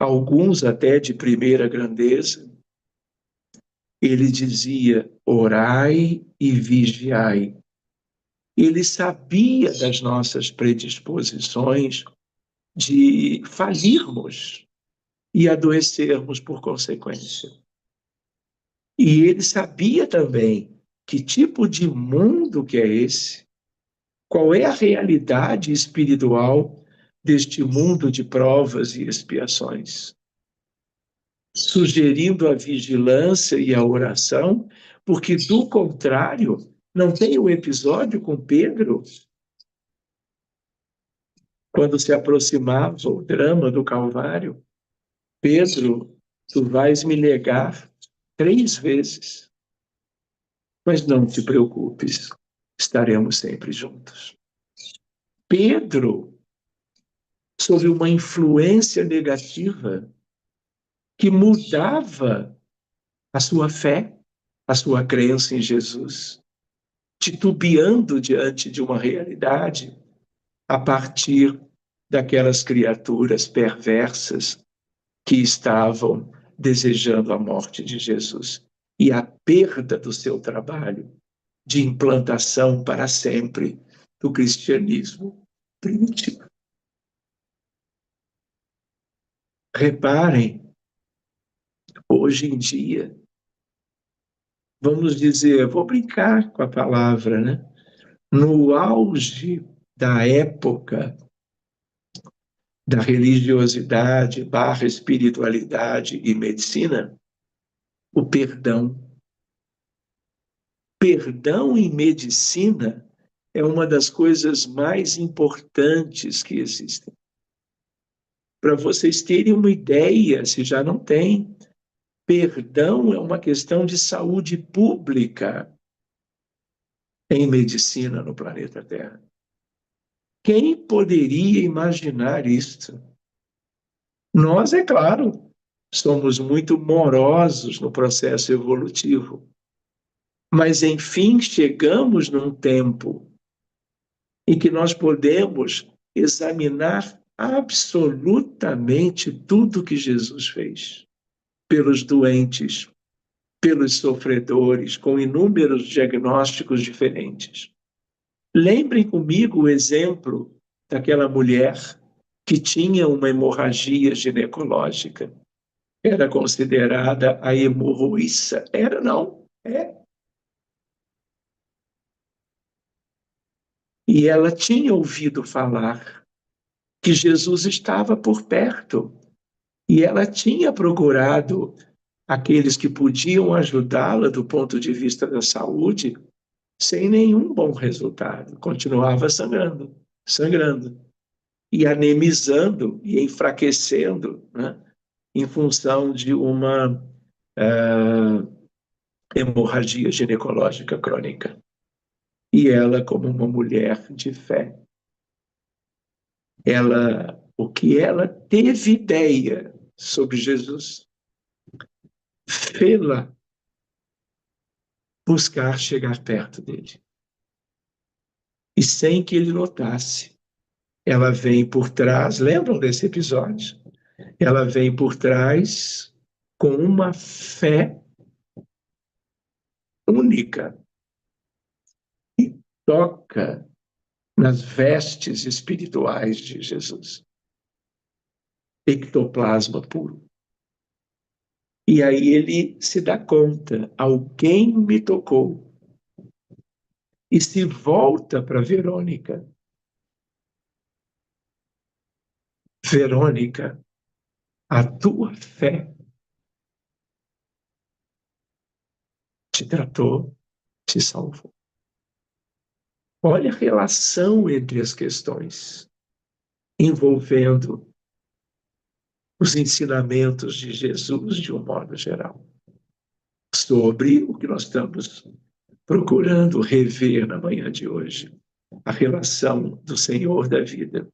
C: alguns até de primeira grandeza, ele dizia: orai e vigiai. Ele sabia das nossas predisposições de falirmos e adoecermos por consequência. E ele sabia também que tipo de mundo que é esse, qual é a realidade espiritual deste mundo de provas e expiações, sugerindo a vigilância e a oração, porque, do contrário, não tem o episódio com Pedro, quando se aproximava o drama do Calvário: Pedro, tu vais me negar 3 vezes, mas não te preocupes, estaremos sempre juntos. Pedro sob uma influência negativa que mudava a sua fé, a sua crença em Jesus, titubeando diante de uma realidade a partir daquelas criaturas perversas que estavam desejando a morte de Jesus e a perda do seu trabalho de implantação para sempre do cristianismo primitivo. Reparem, hoje em dia, vamos dizer, vou brincar com a palavra, né? No auge da época da religiosidade barra espiritualidade e medicina, o perdão. Perdão em medicina é uma das coisas mais importantes que existem. Para vocês terem uma ideia, se já não tem, perdão é uma questão de saúde pública em medicina no planeta Terra. Quem poderia imaginar isto? Nós, é claro, somos muito morosos no processo evolutivo, mas, enfim, chegamos num tempo em que nós podemos examinar absolutamente tudo que Jesus fez pelos doentes, pelos sofredores, com inúmeros diagnósticos diferentes. Lembrem comigo o exemplo daquela mulher que tinha uma hemorragia ginecológica. Era considerada a hemorroíça. Era, não. É. E ela tinha ouvido falar que Jesus estava por perto. E ela tinha procurado aqueles que podiam ajudá-la do ponto de vista da saúde, sem nenhum bom resultado. Continuava sangrando, sangrando. E anemizando e enfraquecendo, né, em função de uma hemorragia ginecológica crônica. E ela, como uma mulher de fé, o que ela teve ideia sobre Jesus, fê-la buscar chegar perto dele. E sem que ele notasse, ela vem por trás, lembram desse episódio? Ela vem por trás com uma fé única e toca nas vestes espirituais de Jesus. Ectoplasma puro. E aí ele se dá conta, alguém me tocou. E se volta para Verônica. Verônica, a tua fé te tratou, te salvou. Olha a relação entre as questões, envolvendo os ensinamentos de Jesus de um modo geral, sobre o que nós estamos procurando rever na manhã de hoje, a relação do Senhor da vida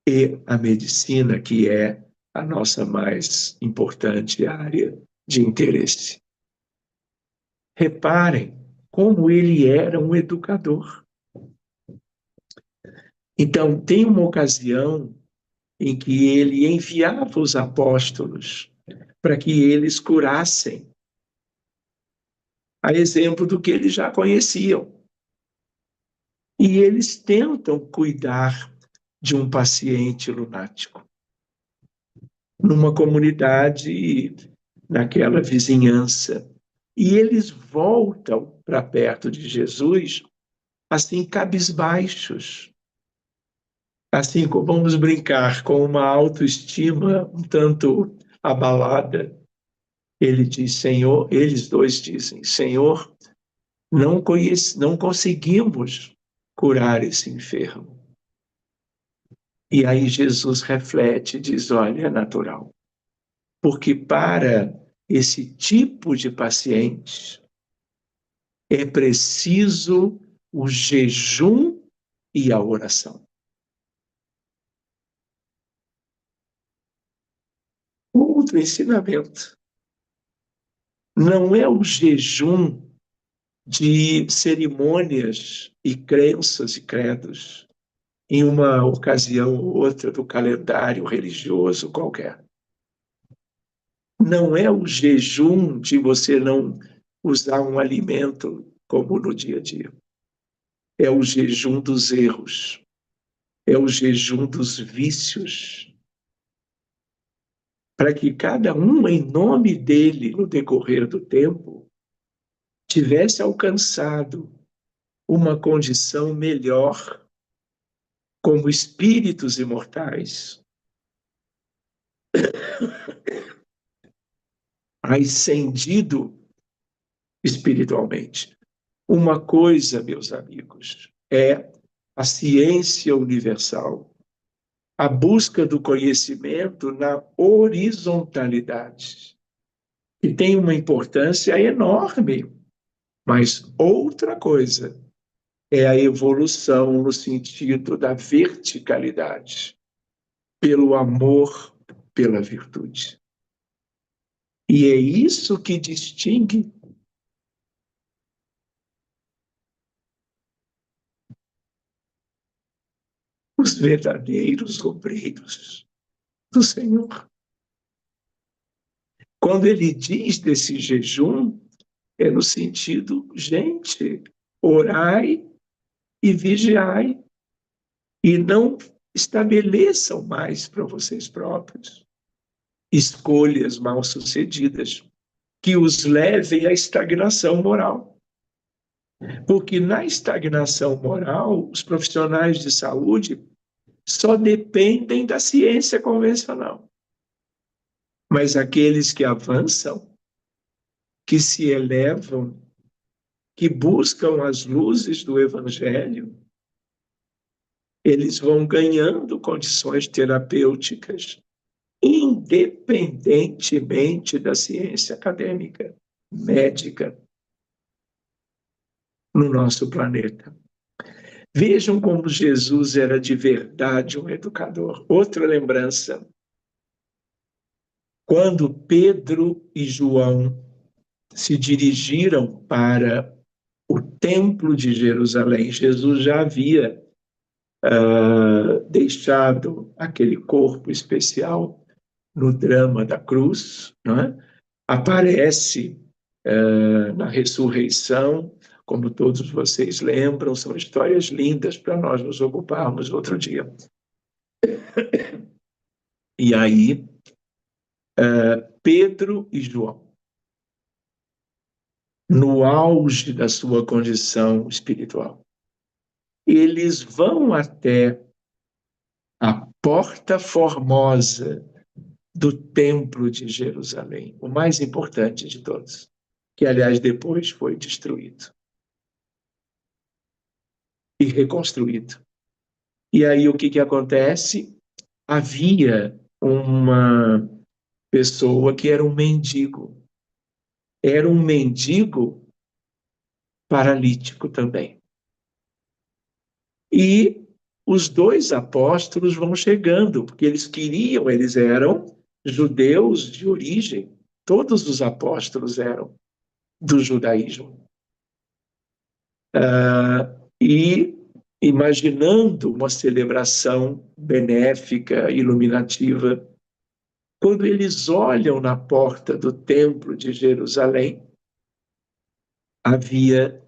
C: e a medicina, que é a nossa mais importante área de interesse. Reparem como ele era um educador. Então, tem uma ocasião em que ele enviava os apóstolos para que eles curassem, a exemplo do que eles já conheciam. E eles tentam cuidar de um paciente lunático numa comunidade, naquela vizinhança. E eles voltam para perto de Jesus, assim, cabisbaixos. Assim, como vamos brincar, com uma autoestima um tanto abalada. Ele diz, Senhor, eles dois dizem, Senhor, não conseguimos curar esse enfermo. E aí Jesus reflete e diz, olha, é natural. Porque para esse tipo de paciente é preciso o jejum e a oração. outro ensinamento. Não é o jejum de cerimônias e crenças e credos em uma ocasião ou outra do calendário religioso qualquer. Não é o jejum de você não usar um alimento como no dia a dia. É o jejum dos erros. É o jejum dos vícios. Para que cada um, em nome dele, no decorrer do tempo, tivesse alcançado uma condição melhor como espíritos imortais, ascendido espiritualmente. Uma coisa, meus amigos, é a ciência universal, a busca do conhecimento na horizontalidade, que tem uma importância enorme, mas outra coisa é a evolução no sentido da verticalidade, pelo amor, pela virtude. E é isso que distingue os verdadeiros obreiros do Senhor. Quando ele diz desse jejum, é no sentido, gente, orai e vigiai, e não estabeleçam mais para vocês próprios escolhas mal-sucedidas que os levem à estagnação moral. Porque na estagnação moral, os profissionais de saúde só dependem da ciência convencional. Mas aqueles que avançam, que se elevam, que buscam as luzes do Evangelho, eles vão ganhando condições terapêuticas, independentemente da ciência acadêmica, médica, no nosso planeta. Vejam como Jesus era de verdade um educador. Outra lembrança. Quando Pedro e João se dirigiram para o Templo de Jerusalém, Jesus já havia deixado aquele corpo especial no drama da cruz, não é? Aparece na ressurreição, como todos vocês lembram, são histórias lindas para nós nos ocuparmos outro dia. E aí, Pedro e João, no auge da sua condição espiritual, eles vão até a Porta Formosa do Templo de Jerusalém, o mais importante de todos, que, aliás, depois foi destruído e reconstruído. E aí o que acontece? Havia uma pessoa que era um mendigo. Era um mendigo paralítico também. E os dois apóstolos vão chegando, porque eles eram judeus de origem, todos os apóstolos eram do judaísmo. E imaginando uma celebração benéfica, iluminativa, quando eles olham na porta do Templo de Jerusalém, havia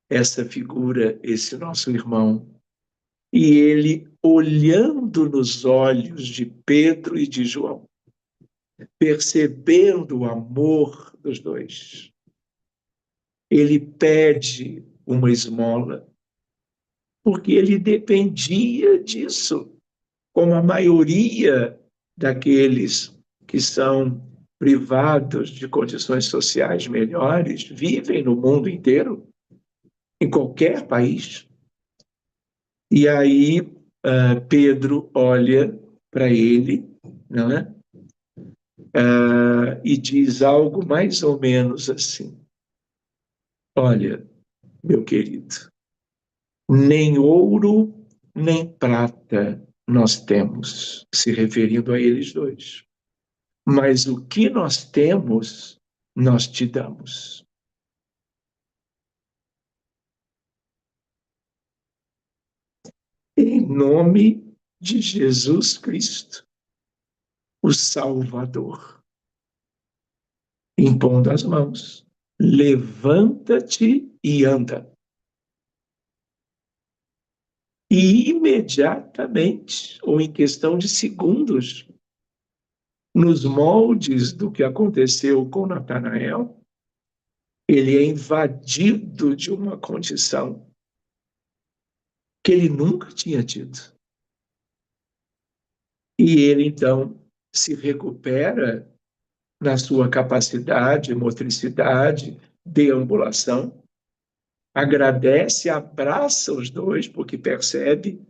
C: essa figura, esse nosso irmão, e ele, olhando nos olhos de Pedro e de João, percebendo o amor dos dois, ele pede uma esmola, porque ele dependia disso, como a maioria daqueles que são privados de condições sociais melhores vivem no mundo inteiro, em qualquer país. E aí Pedro olha para ele, não é? E diz algo mais ou menos assim: olha, meu querido, nem ouro nem prata nós temos, se referindo a eles dois. mas o que nós temos, nós te damos. Em nome de Jesus Cristo, o Salvador, impondo as mãos, levanta-te e anda. E imediatamente, ou em questão de segundos, nos moldes do que aconteceu com Natanael, ele é invadido de uma condição que ele nunca tinha tido. E ele, então, se recupera na sua capacidade, motricidade, deambulação, agradece, abraça os dois, porque percebe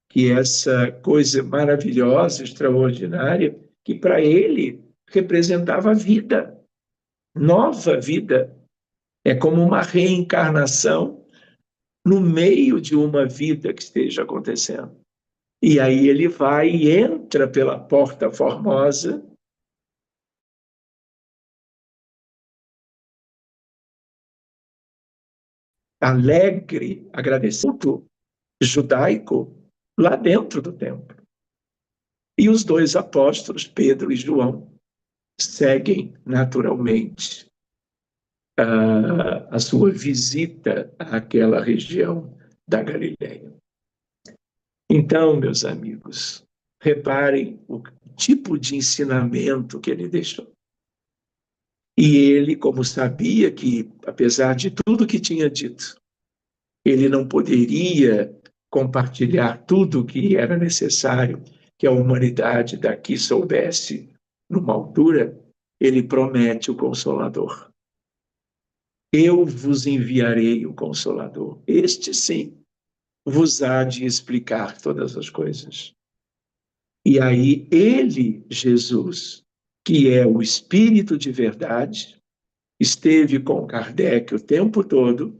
C: que essa coisa maravilhosa, extraordinária, que para ele representava vida, nova vida. É como uma reencarnação no meio de uma vida que esteja acontecendo. E aí ele vai e entra pela porta formosa, alegre, agradecido, judaico, lá dentro do templo. E os dois apóstolos, Pedro e João, seguem naturalmente a sua visita àquela região da Galileia. Então, meus amigos, reparem o tipo de ensinamento que ele deixou. E ele, como sabia que, apesar de tudo que tinha dito, ele não poderia compartilhar tudo o que era necessário que a humanidade daqui soubesse numa altura, ele promete o Consolador. Eu vos enviarei o Consolador. Este sim vos há de explicar todas as coisas. E aí ele, Jesus, que é o Espírito de verdade, esteve com Kardec o tempo todo,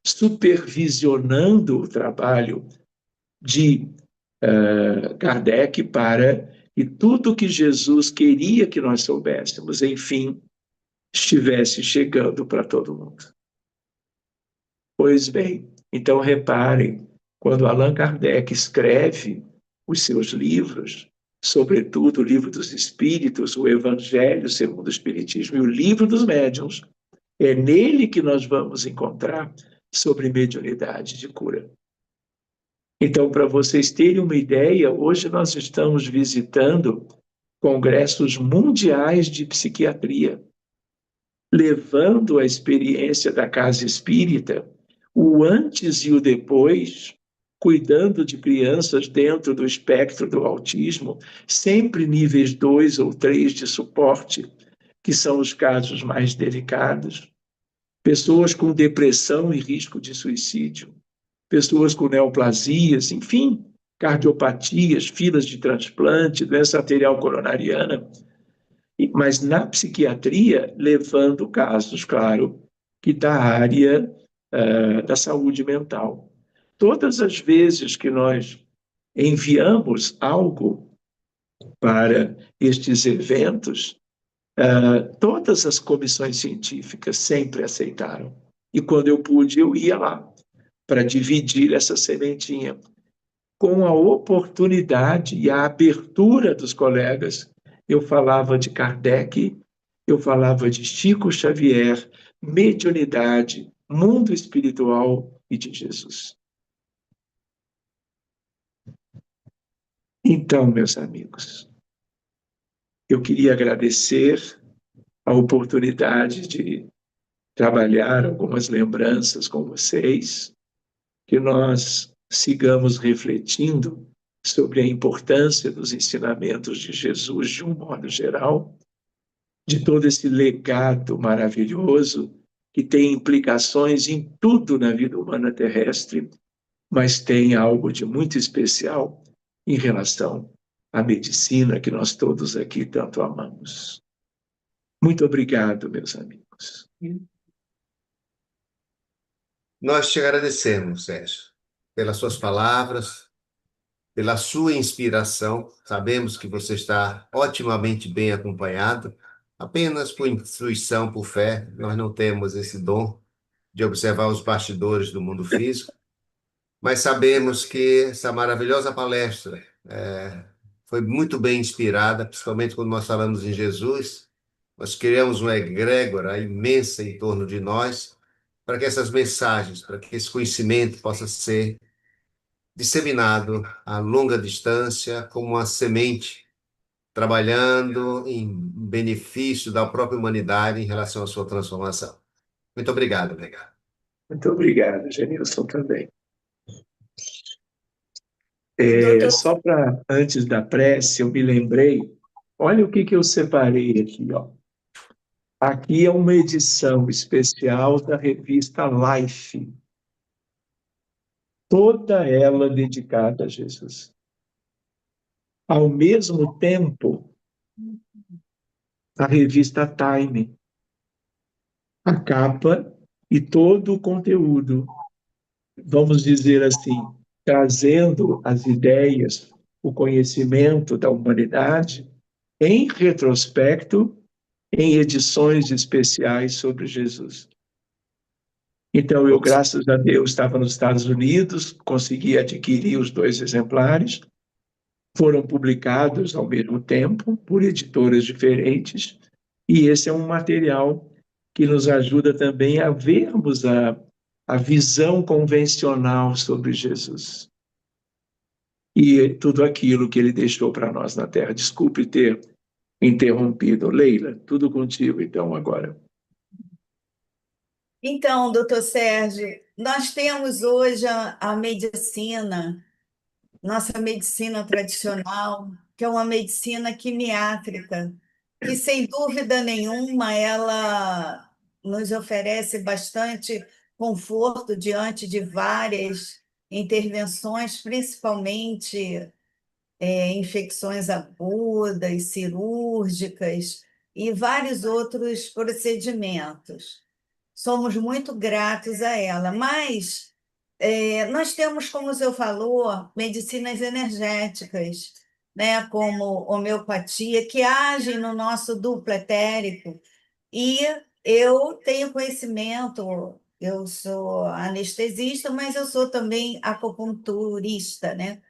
C: supervisionando o trabalho de Kardec para que tudo que Jesus queria que nós soubéssemos, enfim, estivesse chegando para todo mundo. Pois bem, então reparem, quando Allan Kardec escreve os seus livros, sobretudo o Livro dos Espíritos, o Evangelho segundo o Espiritismo e o Livro dos Médiuns, é nele que nós vamos encontrar sobre mediunidade de cura. Então, para vocês terem uma ideia, hoje nós estamos visitando congressos mundiais de psiquiatria, levando a experiência da casa espírita, o antes e o depois, cuidando de crianças dentro do espectro do autismo, sempre níveis 2 ou 3 de suporte, que são os casos mais delicados, pessoas com depressão e risco de suicídio, pessoas com neoplasias, enfim, cardiopatias, filas de transplante, doença arterial coronariana, mas na psiquiatria, levando casos, claro, que da área da saúde mental. Todas as vezes que nós enviamos algo para estes eventos, todas as comissões científicas sempre aceitaram. E quando eu pude, eu ia lá para dividir essa sementinha. Com a oportunidade e a abertura dos colegas, eu falava de Kardec, eu falava de Chico Xavier, mediunidade, mundo espiritual e de Jesus. Então, meus amigos, eu queria agradecer a oportunidade de trabalhar algumas lembranças com vocês, que nós sigamos refletindo sobre a importância dos ensinamentos de Jesus de um modo geral, de todo esse legado maravilhoso que tem implicações em tudo na vida humana terrestre, mas tem algo de muito especial em relação à medicina que nós todos aqui tanto amamos. Muito obrigado, meus amigos.
A: Nós te agradecemos, Sérgio, pelas suas palavras, pela sua inspiração. Sabemos que você está otimamente bem acompanhado, apenas por intuição, por fé. Nós não temos esse dom de observar os bastidores do mundo físico, mas sabemos que essa maravilhosa palestra foi muito bem inspirada, principalmente quando nós falamos em Jesus. Nós criamos uma egrégora imensa em torno de nós, para que essas mensagens, para que esse conhecimento possa ser disseminado a longa distância, como uma semente, trabalhando em benefício da própria humanidade em relação à sua transformação. Muito obrigado, obrigado.
C: Muito obrigado, Genilson, também.
B: Doutor,
C: Só para, antes da prece, eu me lembrei, olha o que eu separei aqui, ó. Aqui é uma edição especial da revista Life, toda ela dedicada a Jesus. Ao mesmo tempo, a revista Time, a capa e todo o conteúdo, vamos dizer assim, trazendo as ideias, o conhecimento da humanidade em retrospecto, em edições especiais sobre Jesus. Então, eu, graças a Deus, estava nos Estados Unidos, consegui adquirir os 2 exemplares, foram publicados ao mesmo tempo por editoras diferentes, e esse é um material que nos ajuda também a vermos a visão convencional sobre Jesus e tudo aquilo que ele deixou para nós na Terra. Desculpe ter interrompido. Leila, tudo contigo, então, agora.
B: então, doutor Sérgio, nós temos hoje a medicina, nossa medicina tradicional, que é uma medicina quimiátrica, que sem dúvida nenhuma ela nos oferece bastante conforto diante de várias intervenções, principalmente infecções agudas, cirúrgicas e vários outros procedimentos. Somos muito gratos a ela, mas nós temos, como o senhor falou, medicinas energéticas, né, como homeopatia, que agem no nosso duplo etérico. E eu tenho conhecimento, eu sou anestesista, mas eu sou também acupunturista, né?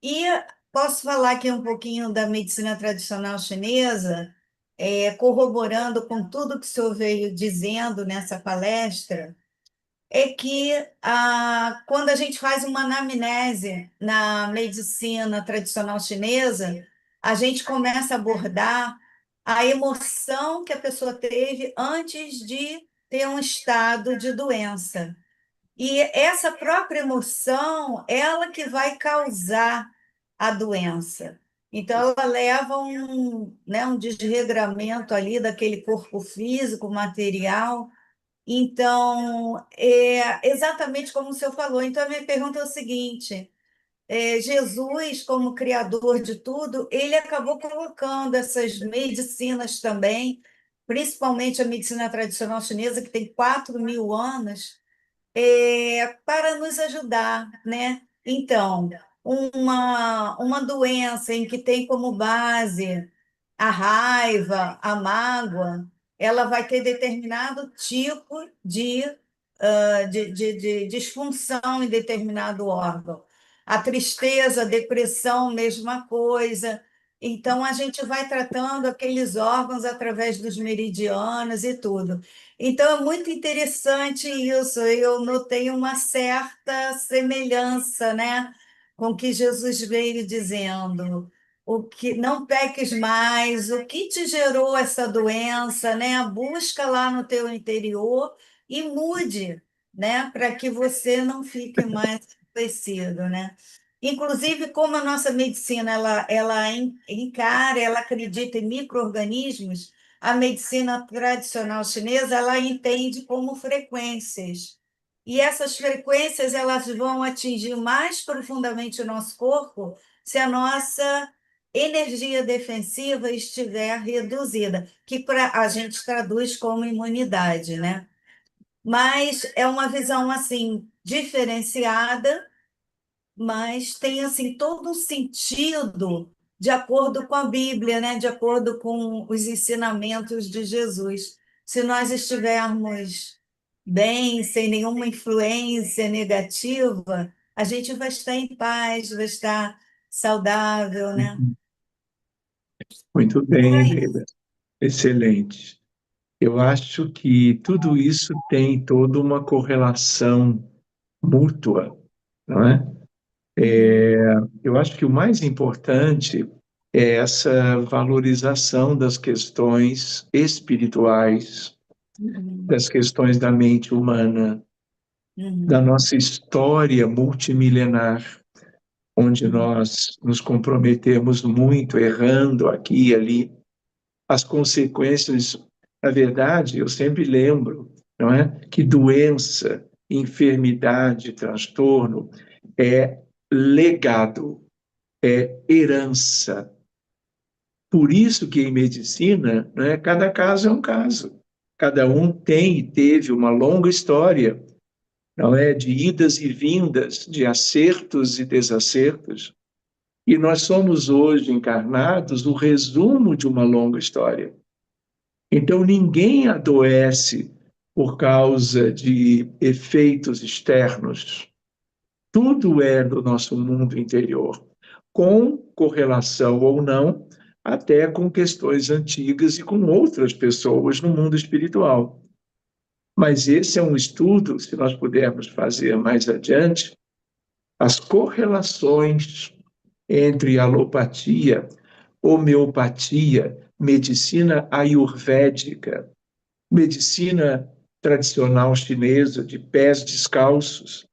B: E posso falar aqui um pouquinho da medicina tradicional chinesa, corroborando com tudo que o senhor veio dizendo nessa palestra, é que quando a gente faz uma anamnese na medicina tradicional chinesa, a gente começa a abordar a emoção que a pessoa teve antes de ter um estado de doença. E essa própria emoção, ela que vai causar a doença. Então, ela leva um desregramento ali daquele corpo físico, material. Então, é exatamente como o senhor falou. Então, a minha pergunta é o seguinte: Jesus, como criador de tudo, ele acabou colocando essas medicinas também, principalmente a medicina tradicional chinesa, que tem 4.000 anos, para nos ajudar, né? Então, uma doença em que tem como base a raiva, a mágoa, ela vai ter determinado tipo de disfunção em determinado órgão. A tristeza, a depressão, mesma coisa. Então, a gente vai tratando aqueles órgãos através dos meridianos e tudo. Então, é muito interessante isso. Eu notei uma certa semelhança, né, com o que Jesus veio dizendo. O que não peques mais, o que te gerou essa doença, né? Busca lá no teu interior e mude, né, para que você não fique mais adoecido, né? Inclusive, como a nossa medicina ela encara, ela acredita em micro-organismos, a medicina tradicional chinesa ela entende como frequências. E essas frequências elas vão atingir mais profundamente o nosso corpo se a nossa energia defensiva estiver reduzida, que a gente traduz como imunidade, né? Mas é uma visão assim diferenciada mas tem assim todo um sentido de acordo com a Bíblia, né? De acordo com os ensinamentos de Jesus. Se nós estivermos bem, sem nenhuma influência negativa, a gente vai estar em paz, vai estar saudável, né?
C: Muito
B: Por
C: bem,
B: aí.
C: Leila. Excelente. Eu acho que tudo isso tem toda uma correlação mútua, não é?
B: Uhum,
C: Eu acho que o mais importante é essa valorização das questões espirituais,
B: uhum,
C: das questões da mente humana, da
B: uhum,
C: nossa história multimilenar, onde
B: uhum,
C: nós nos comprometemos muito, errando aqui e ali. As consequências, na verdade, eu sempre lembro, não é, que doença, enfermidade, transtorno é legado, é herança. Por isso que em medicina, né, cada caso é um caso. Cada um tem e teve uma longa história, não é, de idas e vindas, de acertos e desacertos. E nós somos hoje encarnados o resumo de uma longa história. Então, ninguém adoece por causa de efeitos externos. Tudo é do nosso mundo interior, com correlação ou não, até com questões antigas e com outras pessoas no mundo espiritual. Mas esse é um estudo, se nós pudermos fazer mais adiante, as correlações entre alopatia, homeopatia, medicina ayurvédica, medicina tradicional chinesa de pés descalços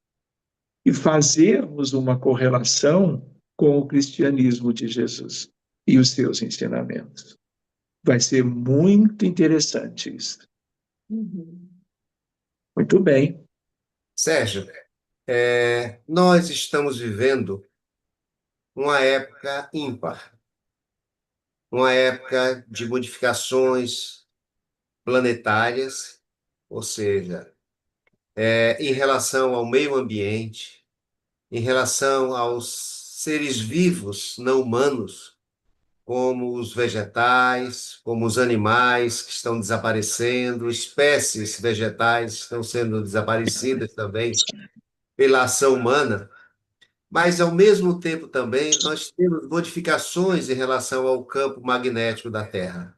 C: e fazermos uma correlação com o cristianismo de Jesus e os seus ensinamentos. Vai ser muito interessante isso.
B: uhum.
C: Muito bem.
A: Sérgio, nós estamos vivendo uma época ímpar, uma época de modificações planetárias, ou seja, em relação ao meio ambiente, em relação aos seres vivos não humanos, como os vegetais, como os animais que estão desaparecendo, espécies vegetais estão sendo desaparecidas também pela ação humana. Mas, ao mesmo tempo, também nós temos modificações em relação ao campo magnético da Terra,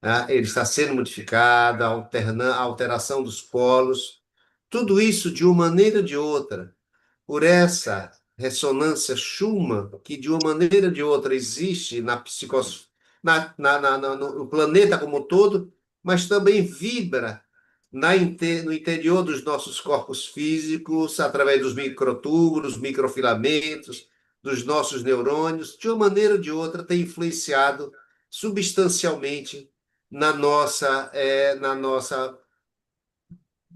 A: né? Ele está sendo modificado, a alteração dos polos, tudo isso de uma maneira ou de outra, por essa ressonância Schumann, que de uma maneira ou de outra existe no planeta como um todo, mas também vibra no interior dos nossos corpos físicos, através dos microtúbulos, microfilamentos, dos nossos neurônios, de uma maneira ou de outra, tem influenciado substancialmente na nossa,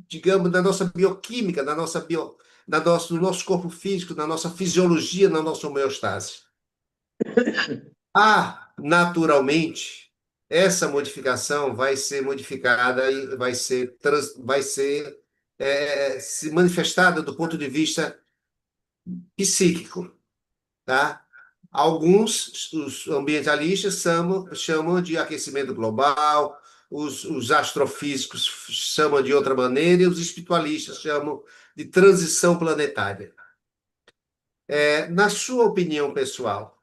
A: digamos, na nossa bioquímica, no nosso corpo físico, na nossa fisiologia, na nossa homeostase. Naturalmente, essa modificação vai ser modificada e se manifestada do ponto de vista psíquico, tá? Alguns, os ambientalistas chamam de aquecimento global, os astrofísicos chamam de outra maneira e os espiritualistas chamam de transição planetária. Na sua opinião pessoal,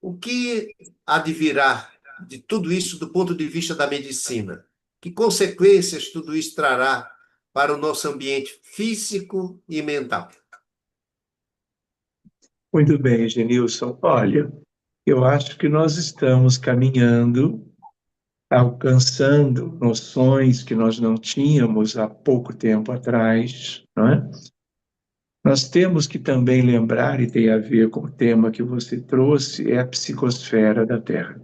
A: o que advirá de tudo isso do ponto de vista da medicina? Que consequências tudo isso trará para o nosso ambiente físico e mental?
C: Muito bem, Genilson. Olha, eu acho que nós estamos caminhando, alcançando noções que nós não tínhamos há pouco tempo atrás, não é? Nós temos que também lembrar, e tem a ver com o tema que você trouxe, é a psicosfera da Terra,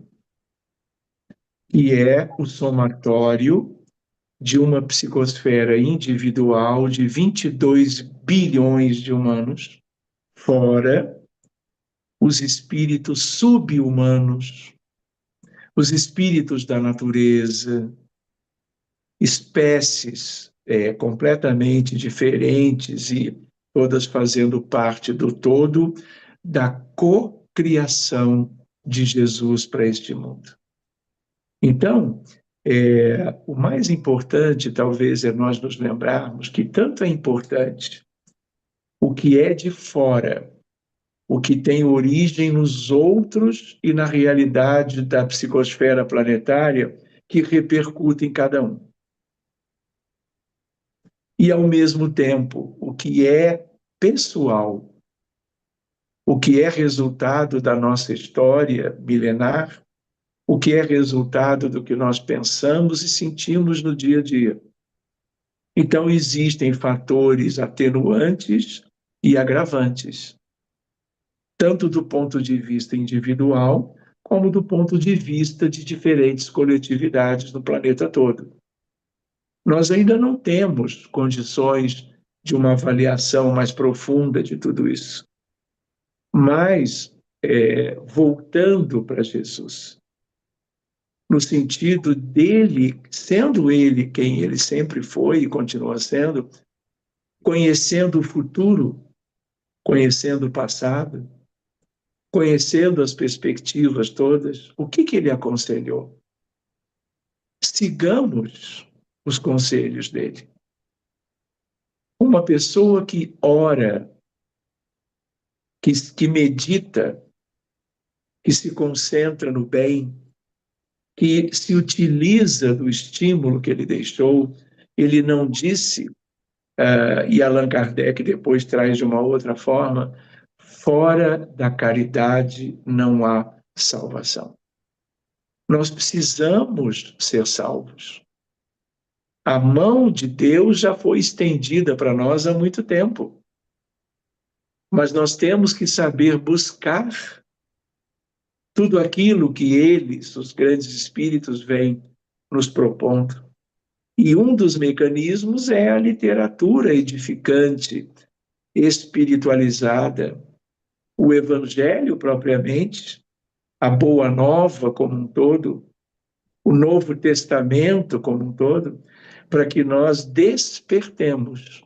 C: que é o somatório de uma psicosfera individual de 22 bilhões de humanos, fora os espíritos subhumanos, os espíritos da natureza, espécies completamente diferentes e todas fazendo parte do todo da cocriação de Jesus para este mundo. Então, o mais importante, talvez, é nós nos lembrarmos que tanto é importante o que é de fora, o que tem origem nos outros e na realidade da psicosfera planetária, que repercute em cada um. E, ao mesmo tempo, o que é pessoal, o que é resultado da nossa história milenar, o que é resultado do que nós pensamos e sentimos no dia a dia. Então, existem fatores atenuantes e agravantes, tanto do ponto de vista individual, como do ponto de vista de diferentes coletividades no planeta todo. Nós ainda não temos condições de uma avaliação mais profunda de tudo isso. Mas, voltando para Jesus, no sentido dele, sendo ele quem ele sempre foi e continua sendo, conhecendo o futuro, conhecendo o passado, conhecendo as perspectivas todas, o que ele aconselhou? Sigamos os conselhos dele. Uma pessoa que ora, que medita, que se concentra no bem, que se utiliza do estímulo que ele deixou, ele não disse, e Allan Kardec depois traz de uma outra forma, fora da caridade não há salvação. Nós precisamos ser salvos. A mão de Deus já foi estendida para nós há muito tempo. Mas nós temos que saber buscar tudo aquilo que eles, os grandes espíritos, vêm nos propondo. E um dos mecanismos é a literatura edificante, espiritualizada, o Evangelho propriamente, a Boa Nova como um todo, o Novo Testamento como um todo, para que nós despertemos.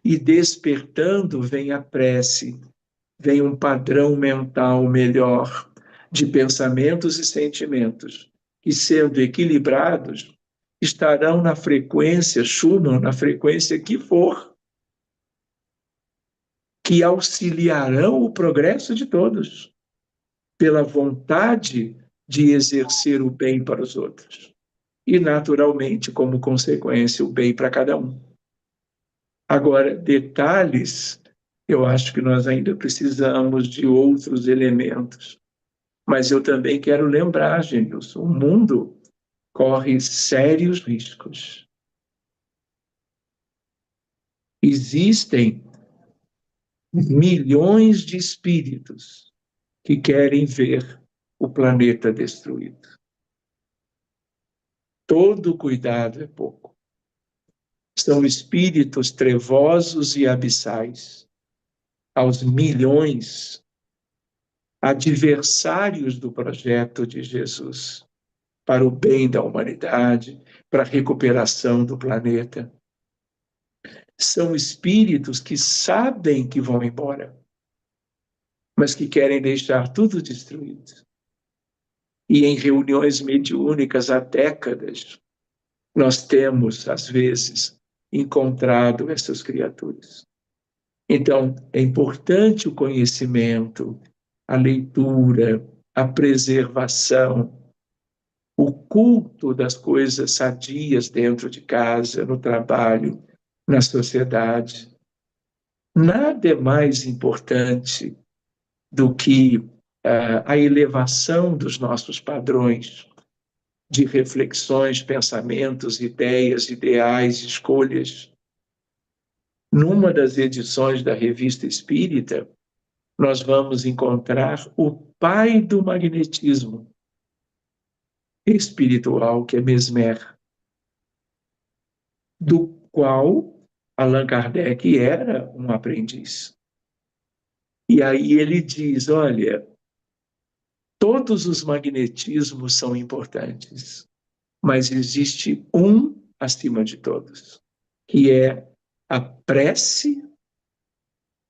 C: E despertando vem a prece, vem um padrão mental melhor de pensamentos e sentimentos, que, sendo equilibrados, estarão na frequência Schumann, na frequência que for, que auxiliarão o progresso de todos, pela vontade de exercer o bem para os outros. E, naturalmente, como consequência, o bem para cada um. Agora, detalhes, eu acho que nós ainda precisamos de outros elementos. Mas eu também quero lembrar, Genilson, o mundo corre sérios riscos. Existem milhões de espíritos que querem ver o planeta destruído. Todo cuidado é pouco. São espíritos trevosos e abissais, aos milhões, adversários do projeto de Jesus, para o bem da humanidade, para a recuperação do planeta. São espíritos que sabem que vão embora, mas que querem deixar tudo destruído. E em reuniões mediúnicas há décadas, nós temos, às vezes, encontrado essas criaturas. Então, é importante o conhecimento, a leitura, a preservação, o culto das coisas sadias dentro de casa, no trabalho, na sociedade. Nada é mais importante do que a elevação dos nossos padrões de reflexões, pensamentos, ideias, ideais, escolhas. Numa das edições da Revista Espírita, nós vamos encontrar o pai do magnetismo espiritual, que é Mesmer, do qual Allan Kardec era um aprendiz. E aí ele diz, olha, todos os magnetismos são importantes, mas existe um acima de todos, que é a prece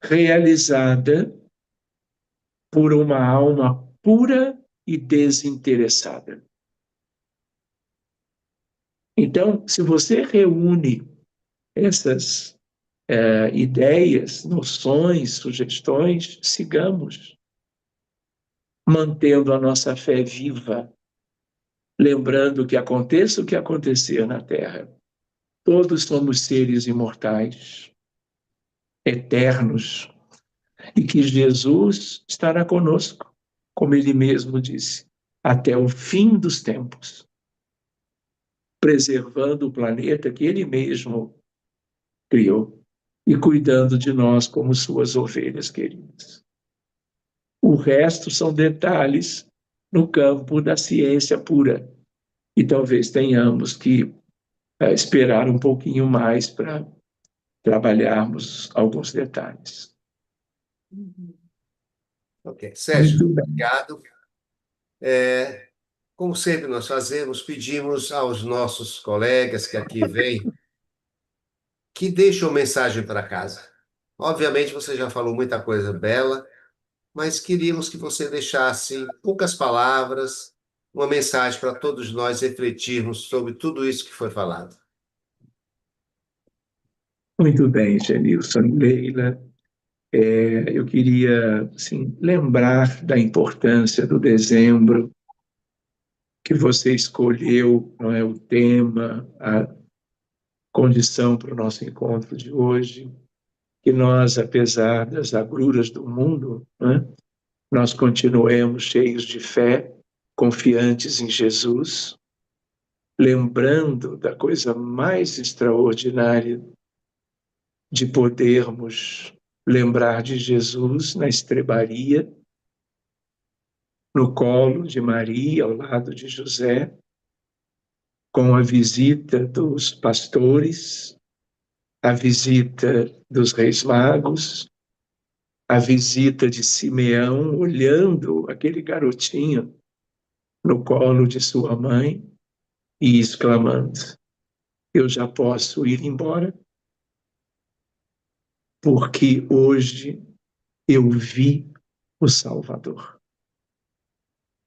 C: realizada por uma alma pura e desinteressada. Então, se você reúne essas ideias, noções, sugestões, sigamos, mantendo a nossa fé viva, lembrando que aconteça o que acontecer na Terra, todos somos seres imortais, eternos, e que Jesus estará conosco, como ele mesmo disse, até o fim dos tempos, preservando o planeta que ele mesmo criou e cuidando de nós como suas ovelhas queridas. O resto são detalhes no campo da ciência pura. E talvez tenhamos que esperar um pouquinho mais para trabalharmos alguns detalhes.
A: Ok. Sérgio,
C: Muito bem.
A: obrigado. Como sempre nós fazemos, pedimos aos nossos colegas que aqui vêm que deixem uma mensagem para casa. Obviamente, você já falou muita coisa bela, mas queríamos que você deixasse em poucas palavras uma mensagem para todos nós refletirmos sobre tudo isso que foi falado.
C: Muito bem, Genilson e Leila. Eu queria assim, lembrar da importância do dezembro, que você escolheu, não é, o tema, a condição para o nosso encontro de hoje, que nós, apesar das agruras do mundo, né, nós continuemos cheios de fé, confiantes em Jesus, lembrando da coisa mais extraordinária de podermos lembrar de Jesus na estrebaria, no colo de Maria, ao lado de José, com a visita dos pastores, a visita dos reis magos, a visita de Simeão olhando aquele garotinho no colo de sua mãe e exclamando: eu já posso ir embora, porque hoje eu vi o Salvador.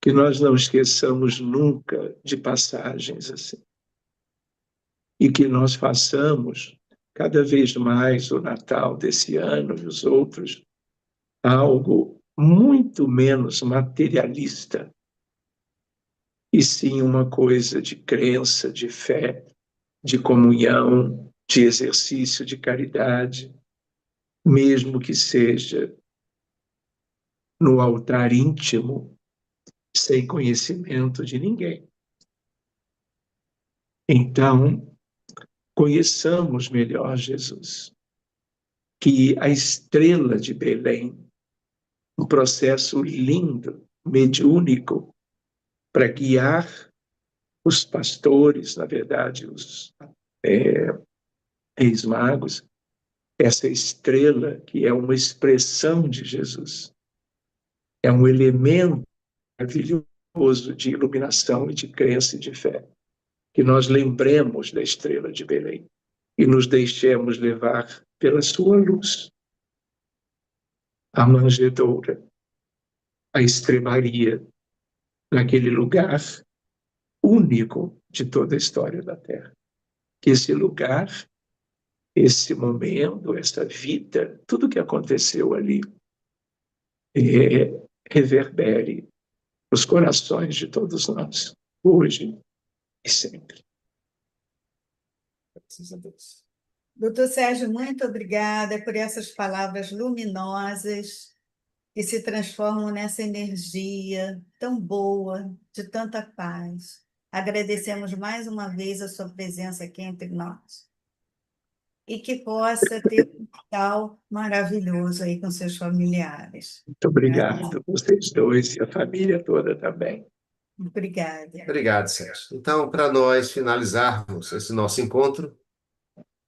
C: Que nós não esqueçamos nunca de passagens assim. E que nós façamos cada vez mais o Natal desse ano e os outros algo muito menos materialista, e sim uma coisa de crença, de fé, de comunhão, de exercício de caridade, mesmo que seja no altar íntimo, sem conhecimento de ninguém. Então, conheçamos melhor Jesus, que a estrela de Belém, um processo lindo, mediúnico, para guiar os pastores, na verdade, os reis magos, essa estrela que é uma expressão de Jesus, é um elemento maravilhoso de iluminação e de crença e de fé. Que nós lembremos da estrela de Belém e nos deixemos levar pela sua luz. A manjedoura, a estrebaria, naquele lugar único de toda a história da Terra. Que esse lugar, esse momento, essa vida, tudo que aconteceu ali, reverbere nos corações de todos nós, hoje e sempre.
A: Graças a Deus.
B: Doutor Sérgio, muito obrigada por essas palavras luminosas que se transformam nessa energia tão boa, de tanta paz. Agradecemos mais uma vez a sua presença aqui entre nós. E que possa ter um Natal maravilhoso aí com seus familiares.
C: Muito obrigado, vocês dois e a família toda também.
B: Obrigada.
A: Obrigado, Sérgio. Então, para nós finalizarmos esse nosso encontro,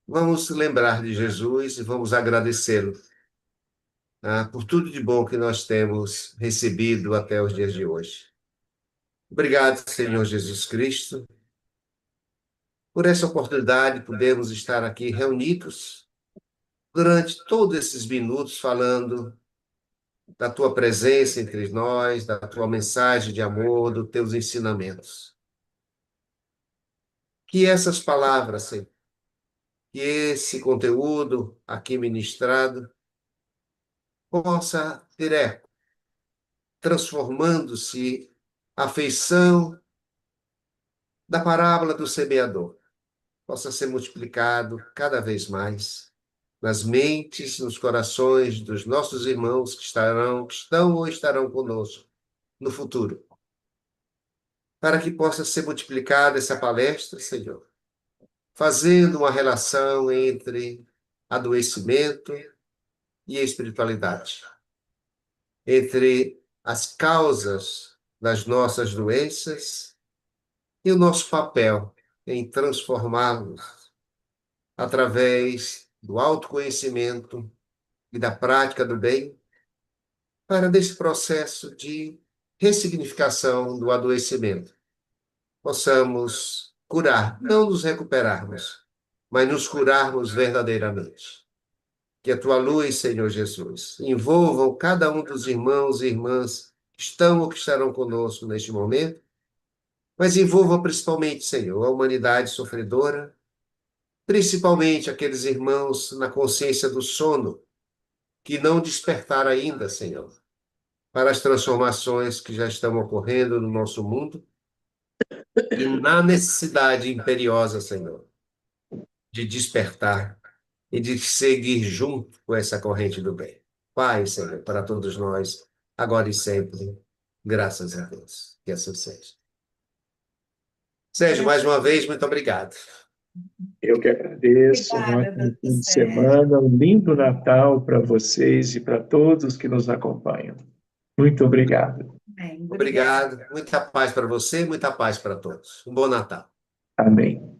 A: vamos lembrar de Jesus e vamos agradecê-lo, por tudo de bom que nós temos recebido até os dias de hoje. Obrigado, Senhor Jesus Cristo, por essa oportunidade de podermos estar aqui reunidos durante todos esses minutos falando da tua presença entre nós, da tua mensagem de amor, dos teus ensinamentos. Que essas palavras, Senhor, que esse conteúdo aqui ministrado possa ter eco, transformando-se a feição da parábola do semeador, possa ser multiplicado cada vez mais nas mentes, nos corações dos nossos irmãos que estão ou estarão conosco no futuro, para que possa ser multiplicada essa palestra, Senhor, fazendo uma relação entre adoecimento e espiritualidade, entre as causas das nossas doenças e o nosso papel em transformá-los através do autoconhecimento e da prática do bem, para desse processo de ressignificação do adoecimento possamos curar, não nos recuperarmos, mas nos curarmos verdadeiramente. Que a tua luz, Senhor Jesus, envolva cada um dos irmãos e irmãs que estão ou que estarão conosco neste momento, mas envolva principalmente, Senhor, a humanidade sofredora, principalmente aqueles irmãos na consciência do sono, que não despertaram ainda, Senhor, para as transformações que já estão ocorrendo no nosso mundo e na necessidade imperiosa, Senhor, de despertar e de seguir junto com essa corrente do bem. Pai, Senhor, para todos nós, agora e sempre, graças a Deus. Que assim seja. Sérgio, mais uma vez, muito obrigado.
C: Eu que agradeço. Um
B: Obrigada,
C: ótimo
B: doutor
C: fim de
B: Sérgio.
C: semana, um lindo Natal para vocês e para todos que nos acompanham. Muito obrigado.
B: Bem, obrigada.
A: Obrigado. Muita paz para você, muita paz para todos. Um bom Natal.
C: Amém.